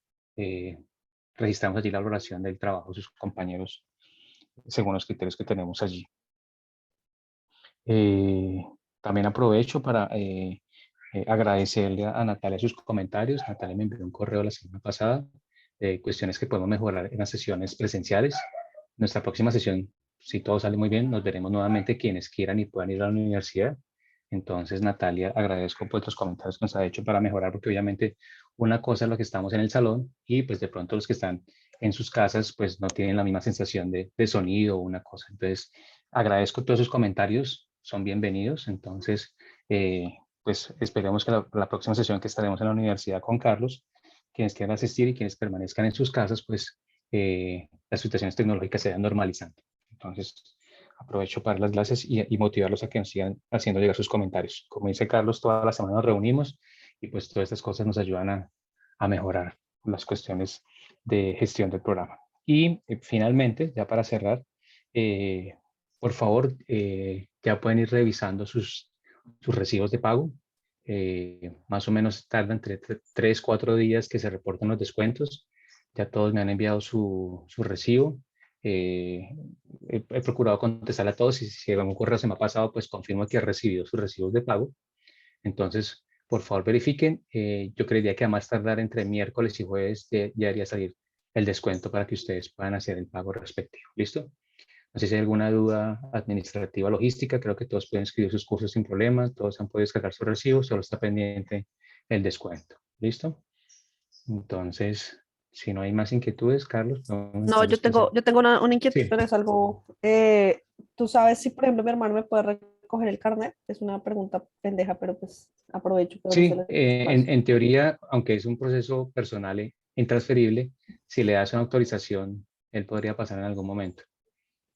registramos allí la valoración del trabajo de sus compañeros según los criterios que tenemos allí. También aprovecho para agradecerle a Natalia sus comentarios. Natalia me envió un correo la semana pasada de cuestiones que podemos mejorar en las sesiones presenciales. Nuestra próxima sesión, si todo sale muy bien, nos veremos nuevamente quienes quieran y puedan ir a la universidad. Entonces, Natalia, agradezco por los comentarios que nos ha hecho para mejorar, porque obviamente una cosa es lo que estamos en el salón y pues de pronto los que están en sus casas pues no tienen la misma sensación de sonido o una cosa. Entonces, agradezco todos sus comentarios, son bienvenidos. Entonces, pues esperemos que la próxima sesión que estaremos en la universidad con Carlos, quienes quieran asistir y quienes permanezcan en sus casas, pues las situaciones tecnológicas se vayan normalizando. Entonces, aprovecho para las gracias y motivarlos a que nos sigan haciendo llegar sus comentarios. Como dice Carlos, toda la semana nos reunimos y pues todas estas cosas nos ayudan a mejorar las cuestiones de gestión del programa. Y finalmente, ya para cerrar, por favor, ya pueden ir revisando sus recibos de pago. Más o menos tarda entre 3-4 días que se reporten los descuentos. Ya todos me han enviado su recibo. He procurado contestar a todos, y si algún correo se me ha pasado, pues confirmo que he recibido sus recibos de pago. Entonces, por favor, verifiquen. Yo creería que a más tardar entre miércoles y jueves ya debería salir el descuento para que ustedes puedan hacer el pago respectivo. ¿Listo? No sé si hay alguna duda administrativa, logística. Creo que todos pueden escribir sus cursos sin problema. Todos han podido descargar sus recibos. Solo está pendiente el descuento. ¿Listo? Entonces, si no hay más inquietudes, Carlos. No, yo tengo una inquietud, Sí. pero es algo, tú sabes si, por ejemplo, mi hermano me puede recoger el carnet. Es una pregunta pendeja, pero pues aprovecho. Sí, en teoría, aunque es un proceso personal intransferible, si le das una autorización, él podría pasar en algún momento.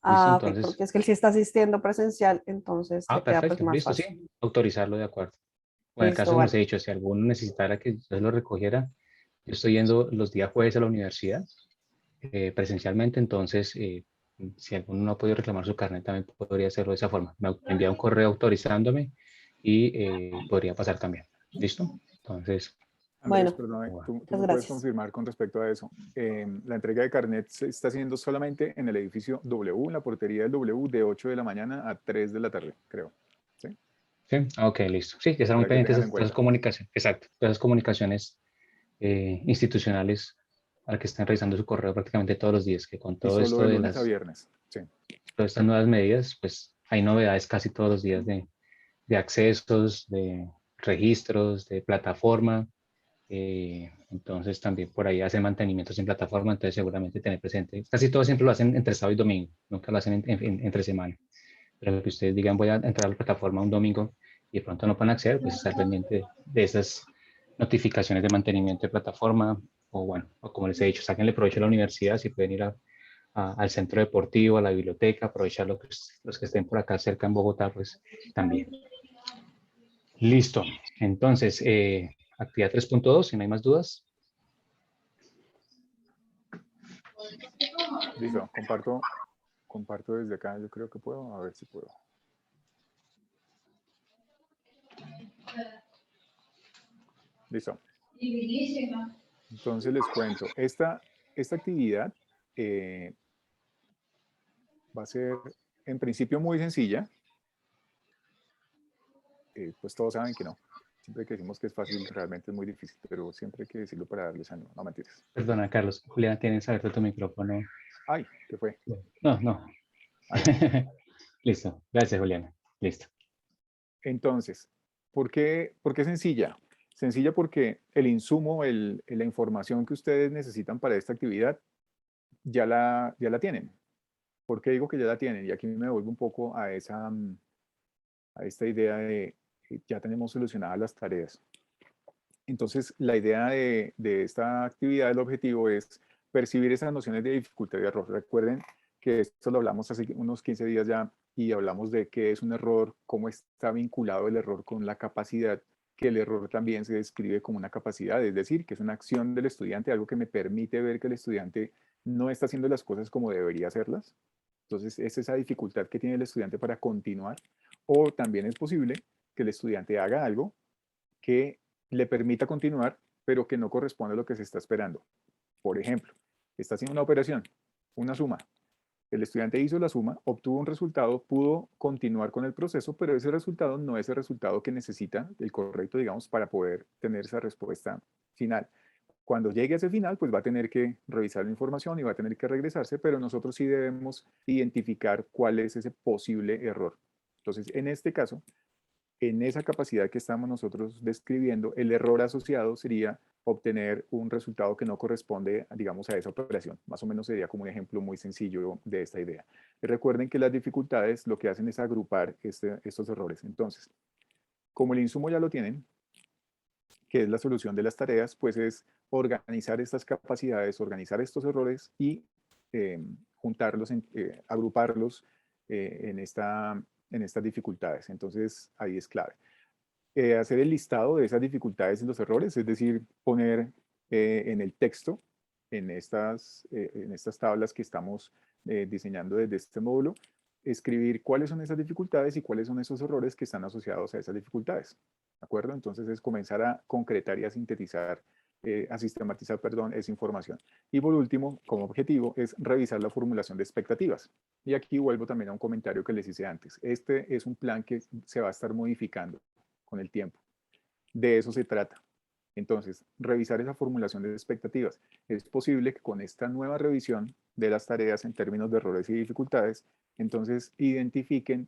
Ah, ¿Listo? ok, Entonces, porque es que él sí está asistiendo presencial, entonces te queda pues perfecto, más listo, fácil. sí, autorizarlo de acuerdo. O en el caso, Listo, como les vale. he dicho, si alguno necesitara que yo lo recogiera, yo estoy yendo los días jueves a la universidad presencialmente, entonces si alguno no ha podido reclamar su carnet, también podría hacerlo de esa forma. Me envía un correo autorizándome y podría pasar también. ¿Listo? Entonces, Andrés, Bueno, perdón, bueno. tú muchas me puedes gracias. confirmar con respecto a eso. La entrega de carnet se está haciendo solamente en el edificio W, en la portería del W, de 8 de la mañana a 3 de la tarde, creo. ¿Sí? Sí, ok, listo. Sí, que están muy Para que pendientes tengan de en esas cuenta. comunicaciones. Exacto, todas esas comunicaciones institucionales para que estén revisando su correo prácticamente todos los días, que con Y todo solo esto de de lunes a viernes. Sí. todas estas nuevas medidas, pues hay novedades casi todos los días de accesos, de registros, de plataforma. Entonces también por ahí hacen mantenimientos en plataforma, entonces seguramente tener presente. Casi todos siempre lo hacen entre sábado y domingo, nunca lo hacen entre semana. Pero que ustedes digan voy a entrar a la plataforma un domingo y de pronto no pueden acceder, pues estar pendiente de esas notificaciones de mantenimiento de plataforma, o bueno, o como les he dicho, sáquenle provecho a la universidad, si pueden ir al centro deportivo, a la biblioteca, aprovechar los que estén por acá cerca en Bogotá, pues también. Listo, entonces, actividad 3.2, si no hay más dudas. Listo, comparto comparto desde acá, yo creo que puedo, a ver si puedo. Listo. Entonces les cuento, esta actividad va a ser en principio muy sencilla. Pues todos saben que no. Siempre que decimos que es fácil, realmente es muy difícil, pero siempre hay que decirlo para darles ánimo, no mentiras. Perdona, Carlos. Juliana, tienes abierto tu micrófono. Ay, ¿qué fue? No, no. Ay. Listo. Gracias, Juliana. Listo. Entonces, ¿por qué sencilla? Sencilla porque el insumo, la información que ustedes necesitan para esta actividad, ya la tienen. ¿Por qué digo que ya la tienen? Y aquí me vuelvo un poco a esta idea de que ya tenemos solucionadas las tareas. Entonces, la idea de esta actividad, el objetivo es percibir esas nociones de dificultad y error. Recuerden que esto lo hablamos hace unos 15 días ya y hablamos de qué es un error, cómo está vinculado el error con la capacidad, que el error también se describe como una capacidad, es decir, que es una acción del estudiante, algo que me permite ver que el estudiante no está haciendo las cosas como debería hacerlas. Entonces, es esa dificultad que tiene el estudiante para continuar. O también es posible que el estudiante haga algo que le permita continuar, pero que no corresponde a lo que se está esperando. Por ejemplo, está haciendo una operación, una suma. El estudiante hizo la suma, obtuvo un resultado, pudo continuar con el proceso, pero ese resultado no es el resultado que necesita, el correcto, digamos, para poder tener esa respuesta final. Cuando llegue a ese final, pues va a tener que revisar la información y va a tener que regresarse, pero nosotros sí debemos identificar cuál es ese posible error. Entonces, en este caso, en esa capacidad que estamos nosotros describiendo, el error asociado sería obtener un resultado que no corresponde, digamos, a esa operación. Más o menos sería como un ejemplo muy sencillo de esta idea. Y recuerden que las dificultades lo que hacen es agrupar estos errores. Entonces, como el insumo ya lo tienen, que es la solución de las tareas, pues es organizar estas capacidades, organizar estos errores y juntarlos, agruparlos en estas dificultades. Entonces, ahí es clave. Hacer el listado de esas dificultades y los errores, es decir, poner en el texto, en estas tablas que estamos diseñando desde este módulo, escribir cuáles son esas dificultades y cuáles son esos errores que están asociados a esas dificultades. ¿De acuerdo? Entonces es comenzar a concretar y a sintetizar, a sistematizar, perdón, esa información. Y por último, como objetivo, es revisar la formulación de expectativas. Y aquí vuelvo también a un comentario que les hice antes. Este es un plan que se va a estar modificando con el tiempo. De eso se trata. Entonces, revisar esa formulación de expectativas. Es posible que con esta nueva revisión de las tareas en términos de errores y dificultades, entonces identifiquen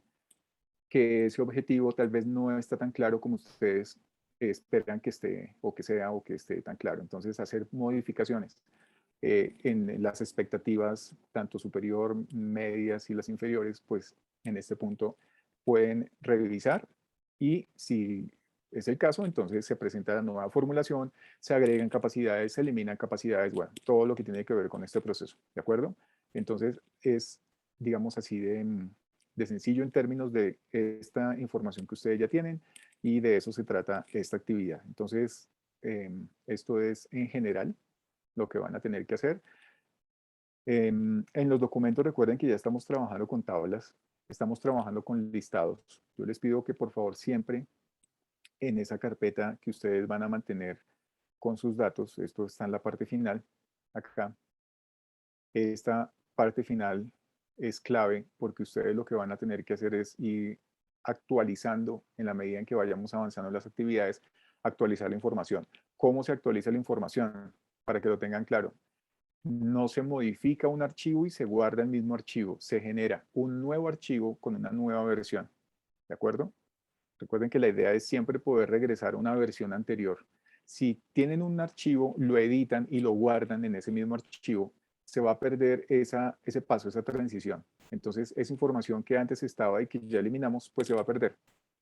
que ese objetivo tal vez no está tan claro como ustedes esperan que esté o que sea o que esté tan claro. Entonces, hacer modificaciones en las expectativas, tanto superior, medias y las inferiores, pues en este punto pueden revisar y si es el caso, entonces se presenta la nueva formulación, se agregan capacidades, se eliminan capacidades, bueno, todo lo que tiene que ver con este proceso, ¿de acuerdo? Entonces es, digamos así, de sencillo en términos de esta información que ustedes ya tienen y de eso se trata esta actividad. Entonces, esto es en general lo que van a tener que hacer. En los documentos recuerden que ya estamos trabajando con tablas, estamos trabajando con listados. Yo les pido que por favor siempre en esa carpeta que ustedes van a mantener con sus datos, esto está en la parte final, acá, esta parte final es clave porque ustedes lo que van a tener que hacer es ir actualizando en la medida en que vayamos avanzando en las actividades, actualizar la información. ¿Cómo se actualiza la información? Para que lo tengan claro. No se modifica un archivo y se guarda el mismo archivo. Se genera un nuevo archivo con una nueva versión. ¿De acuerdo? Recuerden que la idea es siempre poder regresar a una versión anterior. Si tienen un archivo, lo editan y lo guardan en ese mismo archivo, se va a perder ese paso, esa transición. Entonces, esa información que antes estaba y que ya eliminamos, pues se va a perder.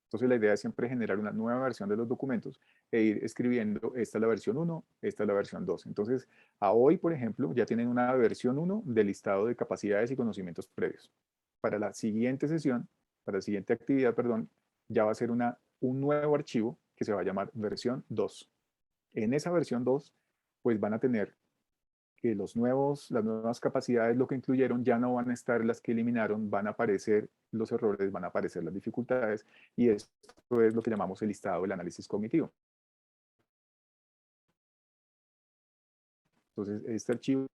Entonces, la idea es siempre generar una nueva versión de los documentos e ir escribiendo, esta es la versión 1, esta es la versión 2. Entonces, a hoy, por ejemplo, ya tienen una versión 1 del listado de capacidades y conocimientos previos. Para la siguiente sesión, para la siguiente actividad, perdón, ya va a ser un nuevo archivo que se va a llamar versión 2. En esa versión 2, pues van a tener que las nuevas capacidades lo que incluyeron ya no van a estar las que eliminaron, van a aparecer los errores, van a aparecer las dificultades, y esto es lo que llamamos el listado del análisis cognitivo. Entonces, este archivo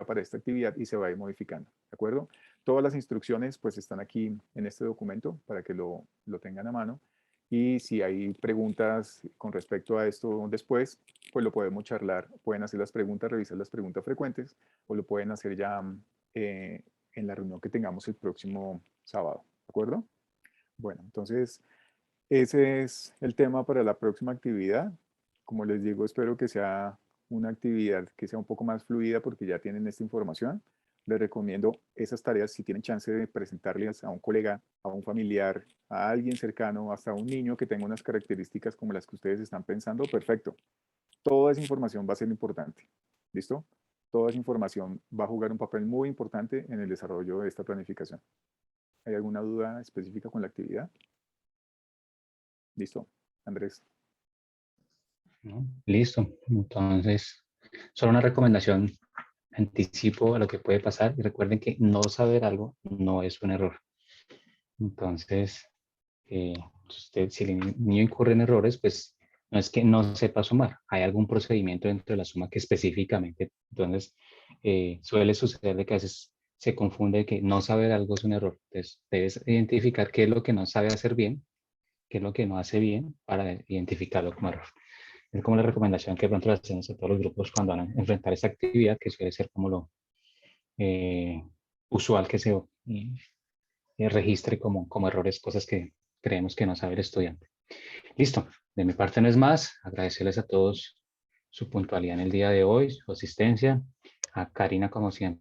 para esta actividad y se va a ir modificando, ¿de acuerdo? Todas las instrucciones pues están aquí en este documento para que lo tengan a mano, y si hay preguntas con respecto a esto después, pues lo podemos charlar. Pueden hacer las preguntas, revisar las preguntas frecuentes, o lo pueden hacer ya en la reunión que tengamos el próximo sábado, ¿de acuerdo? Bueno, entonces ese es el tema para la próxima actividad. Como les digo, espero que sea una actividad que sea un poco más fluida porque ya tienen esta información. Les recomiendo esas tareas si tienen chance de presentarles a un colega, a un familiar, a alguien cercano, hasta a un niño que tenga unas características como las que ustedes están pensando. Perfecto. Toda esa información va a ser importante. ¿Listo? Toda esa información va a jugar un papel muy importante en el desarrollo de esta planificación. ¿Hay alguna duda específica con la actividad? ¿Listo? Andrés. ¿No? Listo. Entonces, solo una recomendación, anticipo a lo que puede pasar, y recuerden que no saber algo no es un error. Entonces, si el niño incurre en errores, pues no es que no sepa sumar, hay algún procedimiento dentro de la suma que específicamente, entonces suele suceder de que a veces se confunde que no saber algo es un error. Entonces, debes identificar qué es lo que no sabe hacer bien, qué es lo que no hace bien, para identificarlo como error. Es como la recomendación que de pronto le hacemos a todos los grupos cuando van a enfrentar esta actividad, que suele ser como lo usual que se registre como errores, cosas que creemos que no sabe el estudiante. Listo, de mi parte no es más. Agradecerles a todos su puntualidad en el día de hoy, su asistencia. A Karina, como siempre,